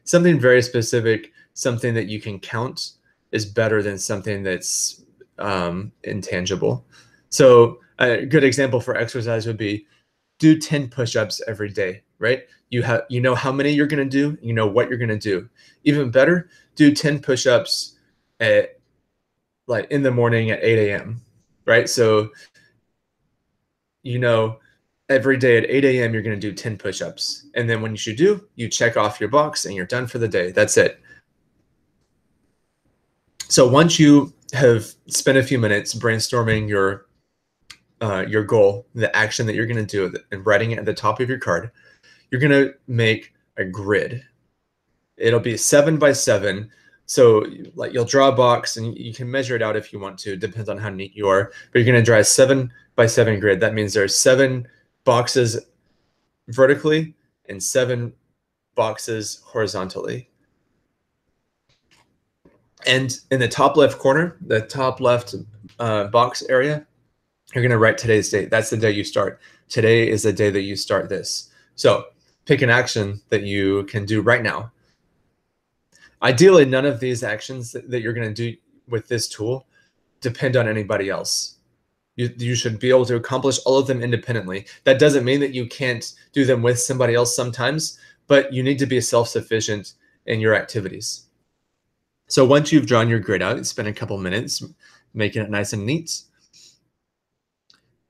Something very specific, something that you can count, is better than something that's intangible. So a good example for exercise would be do 10 push-ups every day, right? You know how many you're going to do, you know what you're going to do. Even better, do 10 push-ups in the morning at 8 a.m., right? So every day at 8 a.m. you're going to do 10 push-ups. And then when you check off your box and you're done for the day. That's it. So once you have spent a few minutes brainstorming your goal, the action that you're going to do, and writing it at the top of your card, you're going to make a grid. It'll be 7 by 7. So like you'll draw a box and you can measure it out if you want to. It depends on how neat you are. But you're going to draw a 7 by 7 grid. That means there's 7 boxes vertically and 7 boxes horizontally. And in the top left corner, the top left box area, you're going to write today's date. That's the day you start. Today is the day that you start this. So pick an action that you can do right now. Ideally, none of these actions that you're going to do with this tool depend on anybody else. You should be able to accomplish all of them independently. That doesn't mean that you can't do them with somebody else sometimes, but you need to be self-sufficient in your activities. So once you've drawn your grid out, spend a couple minutes making it nice and neat,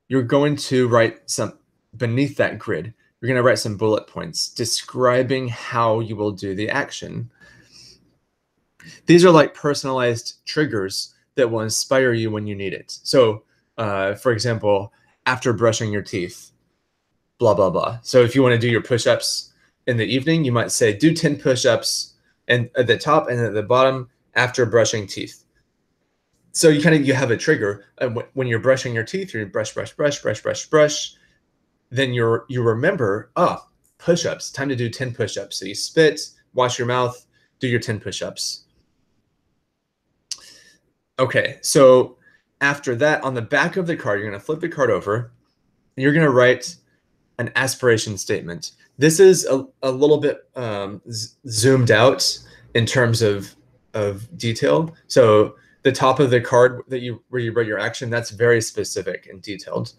you're going to write some beneath that grid. You're going to write some bullet points describing how you will do the action. These are like personalized triggers that will inspire you when you need it. So, for example, after brushing your teeth, blah, blah, blah. So if you want to do your push-ups in the evening, you might say, do 10 push-ups and at the top and at the bottom after brushing teeth. So you have a trigger. When you're brushing your teeth, you brush, brush, brush, brush, brush, brush. Then you remember, push-ups, time to do 10 push-ups. So you spit, wash your mouth, do your 10 push-ups. Okay, so after that, on the back of the card, you're going to flip the card over, and you're going to write an aspiration statement. This is a little bit zoomed out in terms of detail. So the top of the card where you write your action, that's very specific and detailed.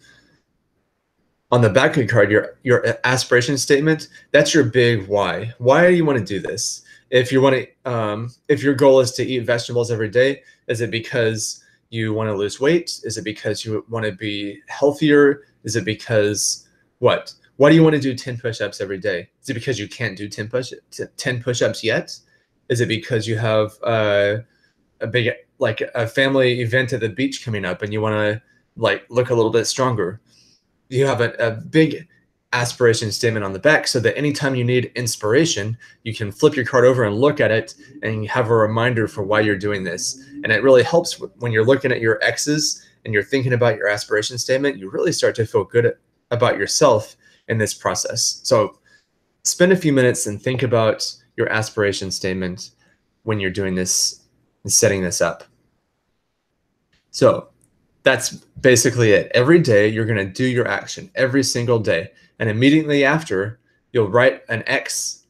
On the back of the card, your aspiration statement, that's your big why. Why do you want to do this? If you want to, if your goal is to eat vegetables every day, is it because you want to lose weight? Is it because you want to be healthier? Is it because what? Why do you want to do 10 push-ups every day? Is it because you can't do 10 push-ups yet? Is it because you have a big, like a family event at the beach coming up and you want to like look a little bit stronger? You have a big aspiration statement on the back so that anytime you need inspiration, you can flip your card over and look at it and have a reminder for why you're doing this. And it really helps when you're looking at your X's and you're thinking about your aspiration statement, you really start to feel good about yourself in this process. So spend a few minutes and think about your aspiration statement when you're doing this and setting this up. So that's basically it. Every day, you're going to do your action every single day. And immediately after, you'll write an X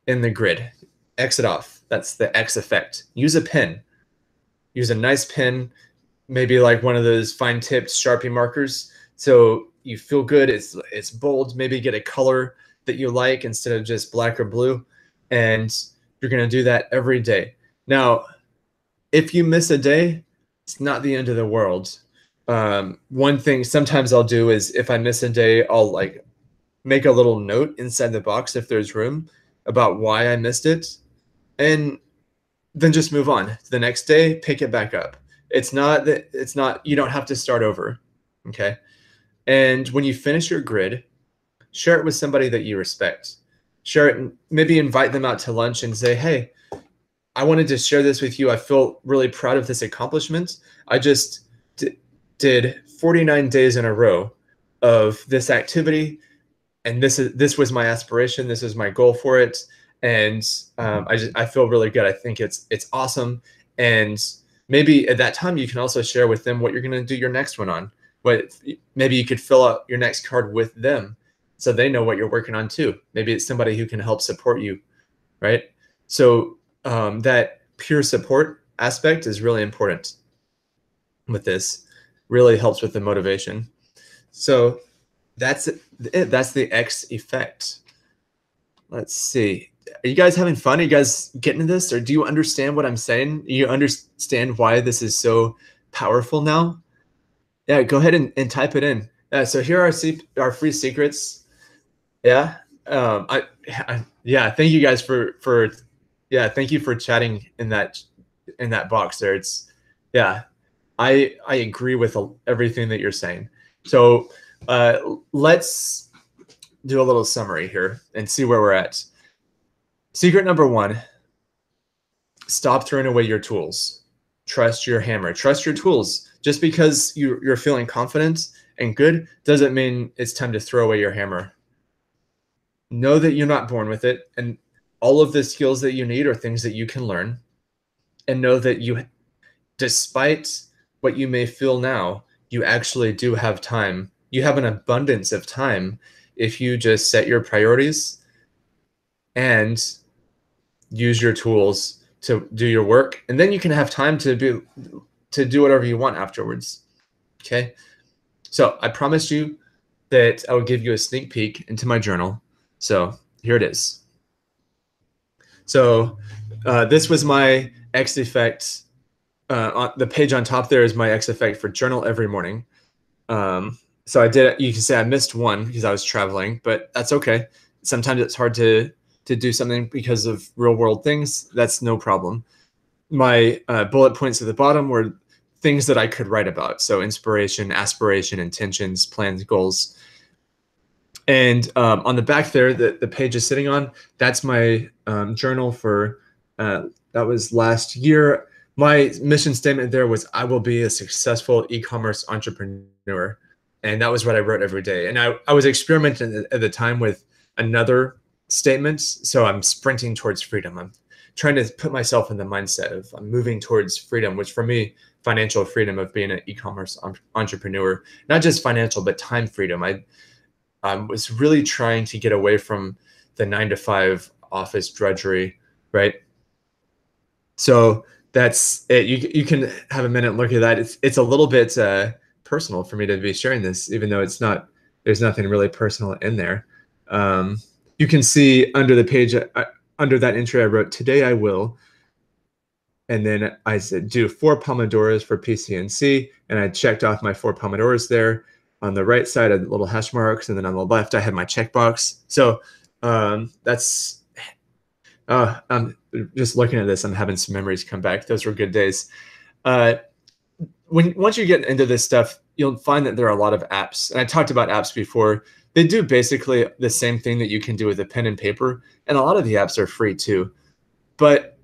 in the grid. X it off. That's the X effect. Use a pen. Use a nice pen, maybe like one of those fine-tipped Sharpie markers. So you feel good. It's bold. Maybe get a color that you like instead of just black or blue. And you're going to do that every day. Now, if you miss a day, it's not the end of the world. One thing sometimes I'll do is if I miss a day, I'll like make a little note inside the box if there's room about why I missed it, and then just move on. The next day, pick it back up. It's not, you don't have to start over, okay? And when you finish your grid, share it with somebody that you respect. Share it, and maybe invite them out to lunch and say, hey, I wanted to share this with you. I feel really proud of this accomplishment. I just did 49 days in a row of this activity, and this was my aspiration. This is my goal for it, and I feel really good. I think it's awesome. And maybe at that time you can also share with them what you're going to do your next one on. But maybe you could fill out your next card with them, so they know what you're working on too. Maybe it's somebody who can help support you, right? So that peer support aspect is really important with this. Really helps with the motivation. So that's it. That's the X effect. Let's see. Are you guys having fun? Are you guys getting this? Or do you understand what I'm saying? You understand why this is so powerful now? Yeah, go ahead and type it in. So here are our free secrets. Yeah. Yeah, thank you guys for thank you for chatting in that in that box there. It's, yeah, I agree with everything that you're saying. So let's do a little summary here and see where we're at. Secret number one, stop throwing away your tools. Trust your hammer. Trust your tools. Just because you're feeling confident and good doesn't mean it's time to throw away your hammer. Know that you're not born with it, and all of the skills that you need are things that you can learn. And know that you, despite what you may feel now, you actually do have time. You have an abundance of time if you just set your priorities and use your tools to do your work, and then you can have time to do whatever you want afterwards. Okay, so I promised you that I would give you a sneak peek into my journal. So here it is. So this was my X effect. On the page on top there is my X effect for journal every morning. So I did. You can say I missed one because I was traveling, but that's okay. Sometimes it's hard to do something because of real world things. That's no problem. My bullet points at the bottom were things that I could write about. So inspiration, aspiration, intentions, plans, goals. And on the back there, the page is sitting on, that's my journal for, that was last year. My mission statement there was, I will be a successful e-commerce entrepreneur. And that was what I wrote every day. And I was experimenting at the time with another statement. So I'm sprinting towards freedom. I'm trying to put myself in the mindset of I'm moving towards freedom, which for me, financial freedom of being an e-commerce entrepreneur, not just financial, but time freedom. I was really trying to get away from the 9-to-5 office drudgery, right? So that's it. You can have a minute and look at that. It's a little bit personal for me to be sharing this, even though it's not. There's nothing really personal in there. You can see under the page, under that entry, I wrote, "Today I will," and then I said, "Do 4 Pomodoros for PCNC," and I checked off my 4 Pomodoros there. On the right side, I had little hash marks, and then on the left, I had my checkbox. So that's, I'm just looking at this, I'm having some memories come back. Those were good days. Once you get into this stuff, you'll find that there are a lot of apps. And I talked about apps before. They do basically the same thing that you can do with a pen and paper. And a lot of the apps are free too. But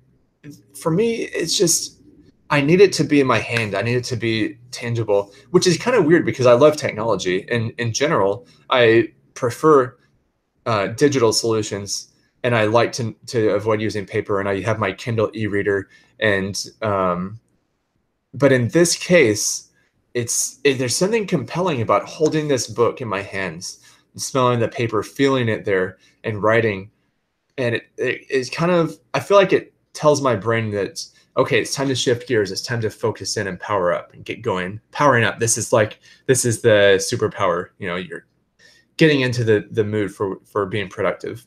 for me, it's just, I need it to be in my hand. I need it to be tangible, which is kind of weird because I love technology. And in general, I prefer digital solutions, and I like to avoid using paper. And I have my Kindle e-reader. And but in this case, there's something compelling about holding this book in my hands, and smelling the paper, feeling it there, and writing. And it's kind of, I feel like it tells my brain that, okay, it's time to shift gears. It's time to focus in and power up and get going. Powering up. This is the superpower. You know, you're getting into the mood for being productive.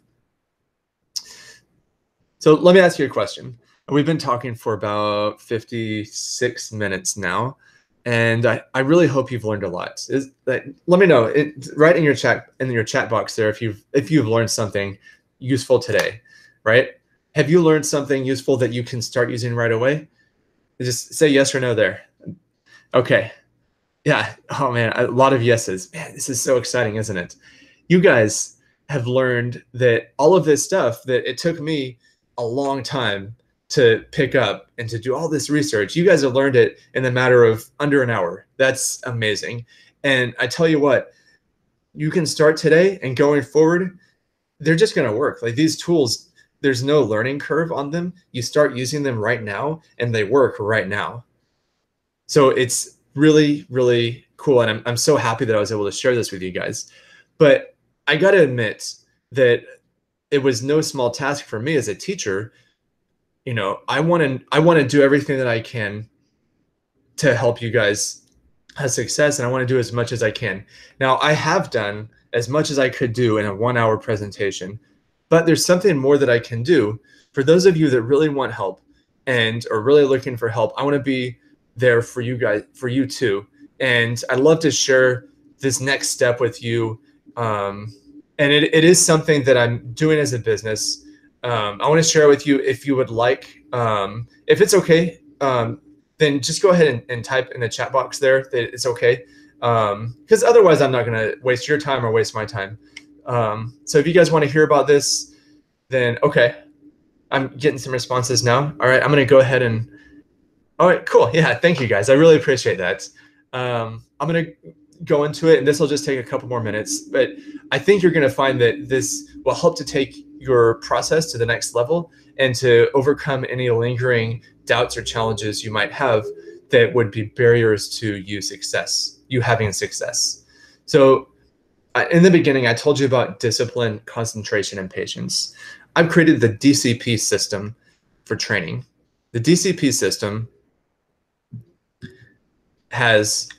So let me ask you a question. We've been talking for about 56 minutes now, and I really hope you've learned a lot. Let me know. Right in your chat box there if you've learned something useful today, right? Have you learned something useful that you can start using right away? Just say yes or no there. Okay. Yeah. Oh man, a lot of yeses. Man, this is so exciting, isn't it? You guys have learned that all of this stuff that it took me a long time to pick up and to do all this research, you guys have learned it in the matter of under an hour. That's amazing. And I tell you what, you can start today, and going forward, they're just going to work. Like these tools, there's no learning curve on them. You start using them right now and they work right now. So it's really, really cool. And I'm so happy that I was able to share this with you guys. But I got to admit that it was no small task for me as a teacher. You know, I want to do everything that I can to help you guys have success, and I want to do as much as I can. Now, I have done as much as I could do in a 1-hour presentation, but there's something more that I can do. For those of you that really want help and are really looking for help, I want to be there for you guys, for you too. And I'd love to share this next step with you. And it is something that I'm doing as a business. I want to share with you if you would like, if it's okay, then just go ahead and type in the chat box there that it's okay. Because otherwise I'm not going to waste your time or waste my time. So if you guys want to hear about this, then okay. I'm getting some responses now. All right, I'm going to go ahead and, all right, cool. Yeah, thank you guys. I really appreciate that. I'm going to go into it, and this will just take a couple more minutes, but I think you're going to find that this will help to take your process to the next level and to overcome any lingering doubts or challenges you might have that would be barriers to you having success. So in the beginning, I told you about discipline, concentration, and patience. I've created the DCP system for training. The DCP system has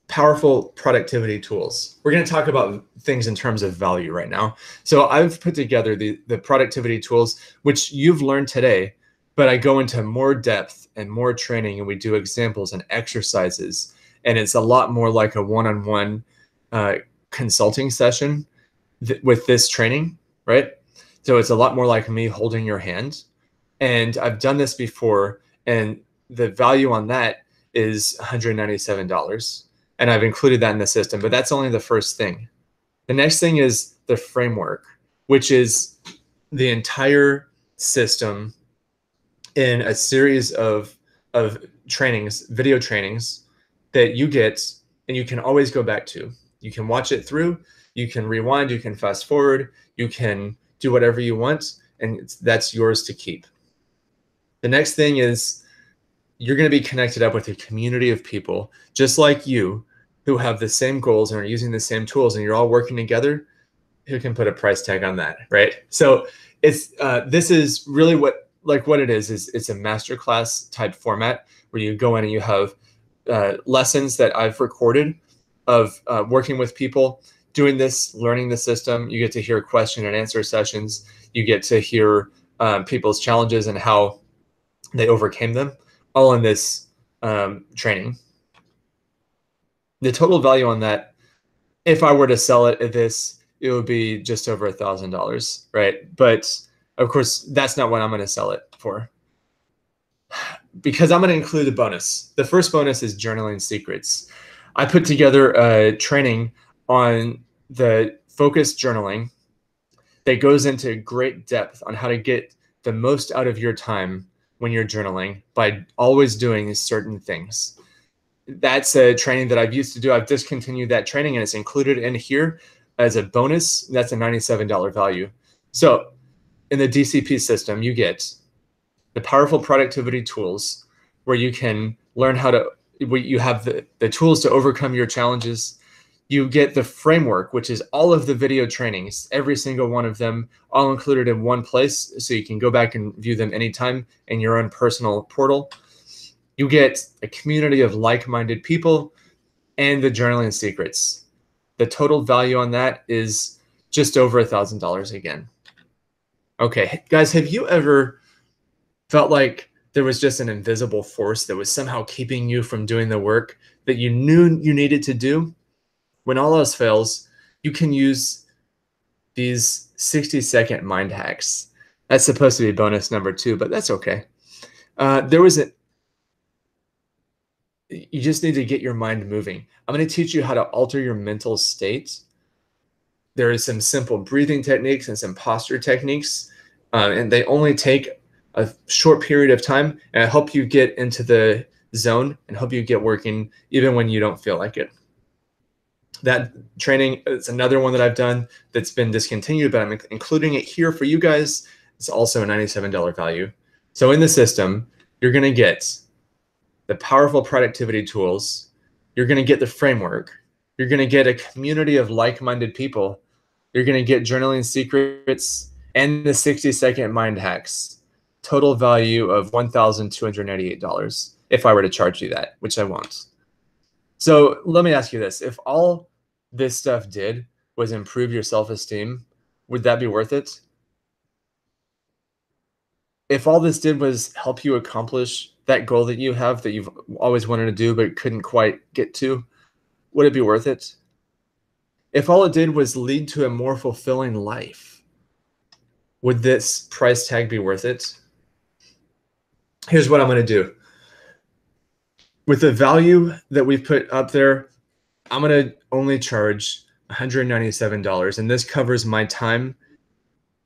powerful productivity tools. We're going to talk about things in terms of value right now. So I've put together the productivity tools, which you've learned today, but I go into more depth and more training, and we do examples and exercises, and it's a lot more like a one-on-one consulting session with this training, right? So it's a lot more like me holding your hand. And I've done this before, and the value on that is $197. And I've included that in the system, but that's only the first thing. The next thing is the framework, which is the entire system in a series of trainings, video trainings that you get, and you can always go back to. You can watch it through, you can rewind, you can fast forward, you can do whatever you want, and that's yours to keep. The next thing is you're going to be connected up with a community of people just like you who have the same goals and are using the same tools, and you're all working together. Who can put a price tag on that, right? So it's this is really what it is it's a masterclass type format where you go in and you have lessons that I've recorded of working with people doing this, learning the system. You get to hear question and answer sessions. You get to hear people's challenges and how they overcame them, all in this training. The total value on that, if I were to sell it at this, it would be just over $1,000, right? But of course, that's not what I'm going to sell it for, because I'm going to include a bonus. The first bonus is journaling secrets. I put together a training on the focused journaling that goes into great depth on how to get the most out of your time when you're journaling by always doing certain things. That's a training that I've used to do. I've discontinued that training, and it's included in here as a bonus. That's a $97 value. So in the DCP system, you get the powerful productivity tools where you can learn how to, you have the tools to overcome your challenges. You get the framework, which is all of the video trainings, every single one of them, all included in one place, so you can go back and view them anytime in your own personal portal. You get a community of like-minded people and the journaling secrets. The total value on that is just over $1,000 again. Okay, guys, have you ever felt like there was just an invisible force that was somehow keeping you from doing the work that you knew you needed to do? When all else fails, you can use these 60-second mind hacks. That's supposed to be bonus number 2, but that's okay. You just need to get your mind moving. I'm going to teach you how to alter your mental state. There is some simple breathing techniques and some posture techniques, and they only take a short period of time, and I help you get into the zone and help you get working even when you don't feel like it. That training is another one that I've done that's been discontinued, but I'm including it here for you guys. It's also a $97 value. So in the system, you're going to get the powerful productivity tools. You're going to get the framework. You're going to get a community of like-minded people. You're going to get journaling secrets and the 60-second mind hacks. Total value of $1,288 if I were to charge you that, which I won't. So let me ask you this. If all this stuff did was improve your self-esteem, would that be worth it? If all this did was help you accomplish that goal that you have that you've always wanted to do but couldn't quite get to, would it be worth it? If all it did was lead to a more fulfilling life, would this price tag be worth it? here's what I'm going to do. With the value that we've put up there, I'm going to only charge $197. And this covers my time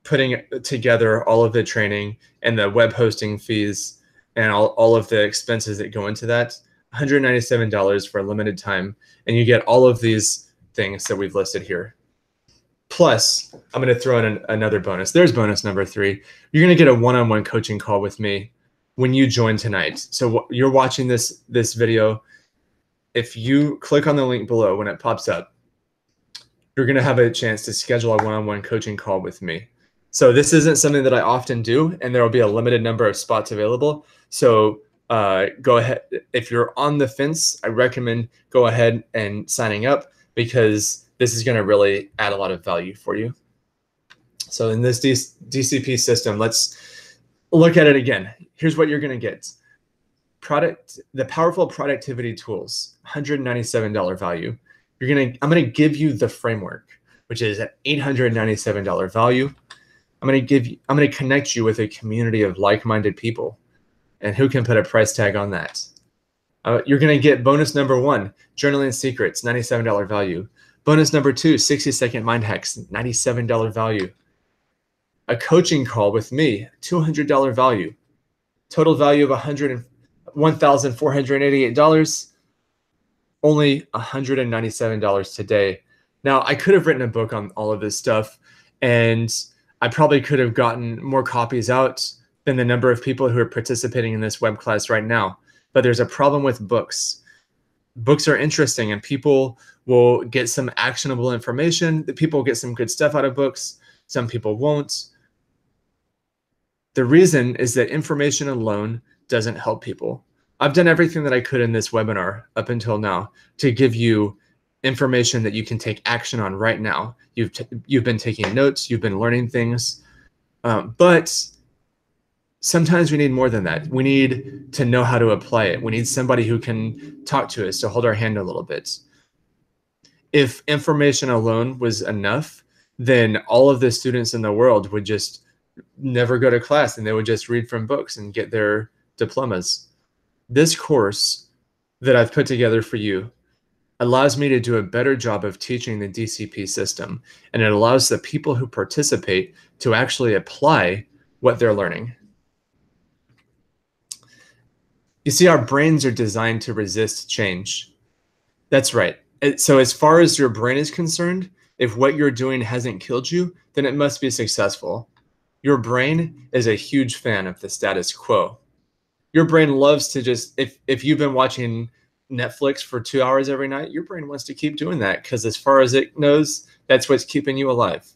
putting together all of the training and the web hosting fees and all of the expenses that go into that. $197 for a limited time. And you get all of these things that we've listed here. Plus, I'm going to throw in another bonus. There's bonus number 3. You're going to get a one-on-one coaching call with me when you join tonight. So you're watching this video. If you click on the link below when it pops up, you're going to have a chance to schedule a one-on-one coaching call with me. So this isn't something that I often do, and there will be a limited number of spots available. So go ahead. If you're on the fence, I recommend go ahead and signing up, because this is going to really add a lot of value for you. So in this DCP system, let's look at it again. Here's what you're going to get. The powerful productivity tools, $197 value. I'm going to give you the framework, which is an $897 value. I'm going to connect you with a community of like-minded people, and who can put a price tag on that? You're going to get bonus number 1, journaling secrets, $97 value. Bonus number 2, 60-second mind hacks, $97 value. A coaching call with me, $200 value. Total value of $1,488. Only $197 today. Now, I could have written a book on all of this stuff, and I probably could have gotten more copies out than the number of people who are participating in this web class right now. But there's a problem with books. Books are interesting, and people will get some actionable information. People get some good stuff out of books. Some people won't. The reason is that information alone doesn't help people. I've done everything that I could in this webinar up until now to give you information that you can take action on right now. You've been taking notes, you've been learning things, but sometimes we need more than that. We need to know how to apply it. We need somebody who can talk to us, to hold our hand a little bit. If information alone was enough, then all of the students in the world would just never go to class, and they would just read from books and get their diplomas. This course that I've put together for you allows me to do a better job of teaching the DCP system, and it allows the people who participate to actually apply what they're learning. You see, our brains are designed to resist change. That's right. So as far as your brain is concerned, if what you're doing hasn't killed you, then it must be successful. Your brain is a huge fan of the status quo. Your brain loves to just, if you've been watching Netflix for 2 hours every night, your brain wants to keep doing that, because as far as it knows, that's what's keeping you alive.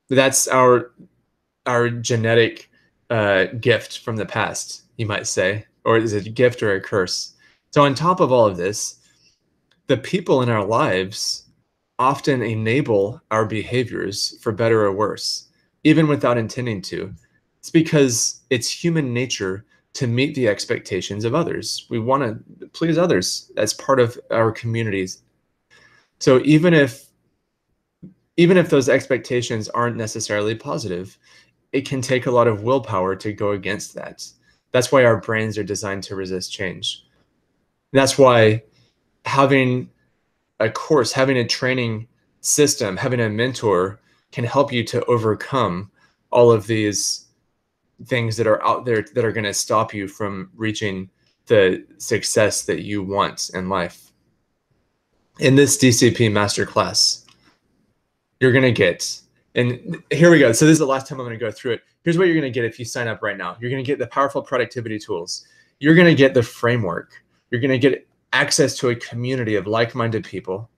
That's our genetic gift from the past, you might say. Or is it a gift or a curse? So on top of all of this, the people in our lives often enable our behaviors for better or worse, even without intending to. It's because it's human nature to meet the expectations of others. We want to please others as part of our communities. So even if those expectations aren't necessarily positive, it can take a lot of willpower to go against that. That's why our brains are designed to resist change. That's why having a course, having a training system, having a mentor can help you to overcome all of these things that are out there that are going to stop you from reaching the success that you want in life. In this DCP masterclass, you're going to get, and here we go. So this is the last time I'm going to go through it. Here's what you're going to get if you sign up right now. You're going to get the powerful productivity tools. You're going to get the framework. You're going to get access to a community of like-minded people.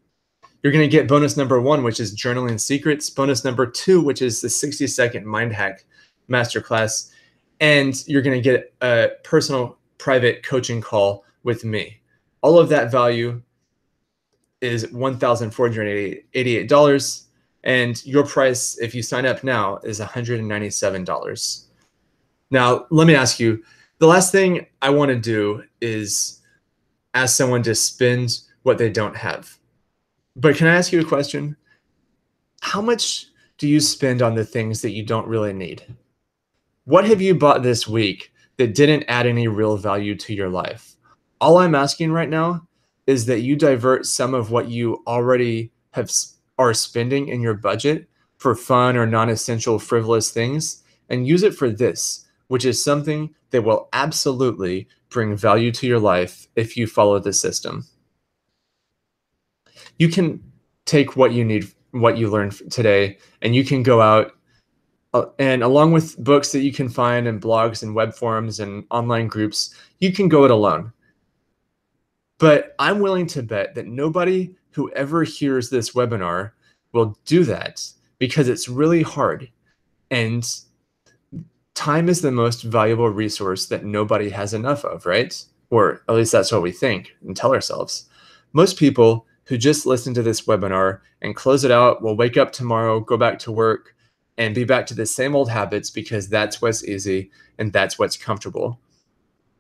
You're going to get bonus number 1, which is journaling secrets. Bonus number 2, which is the 60-second mind hack masterclass. And you're going to get a personal private coaching call with me. All of that value is $1,488. And your price, if you sign up now, is $197. Now, let me ask you, the last thing I want to do is ask someone to spend what they don't have. But can I ask you a question? How much do you spend on the things that you don't really need? What have you bought this week that didn't add any real value to your life. All I'm asking right now is that you divert some of what you already are spending in your budget for fun or non-essential frivolous things and use it for this, which is something that will absolutely bring value to your life if you follow the system. You can take what you need, what you learned today, and you can go out and along with books that you can find and blogs and web forums and online groups, you can go it alone. But I'm willing to bet that nobody who ever hears this webinar will do that because it's really hard. And time is the most valuable resource that nobody has enough of, right? Or at least that's what we think and tell ourselves. Most people who just listen to this webinar and close it out will wake up tomorrow, go back to work, and be back to the same old habits because that's what's easy and that's what's comfortable.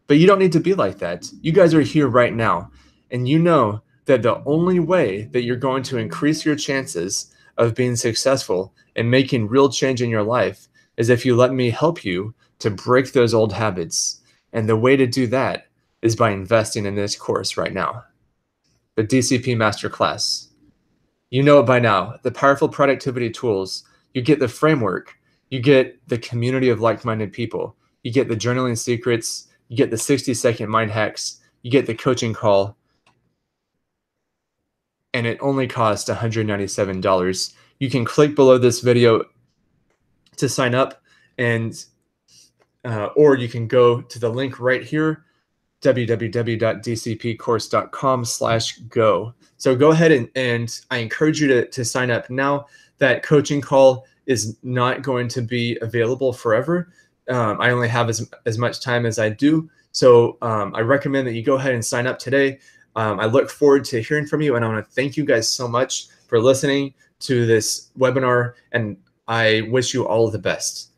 But you don't need to be like that. You guys are here right now, and you know that the only way that you're going to increase your chances of being successful and making real change in your life is if you let me help you to break those old habits. And the way to do that is by investing in this course right now, the DCP Masterclass. You know it by now, the powerful productivity tools. You get the framework, you get the community of like-minded people, you get the journaling secrets, you get the 60-second mind hacks, you get the coaching call, and it only costs $197. You can click below this video to sign up, and or you can go to the link right here, www.dcpcourse.com/go. So go ahead and I encourage you to sign up now. That coaching call is not going to be available forever. I only have as much time as I do. So I recommend that you go ahead and sign up today. I look forward to hearing from you, and I want to thank you guys so much for listening to this webinar, and I wish you all the best.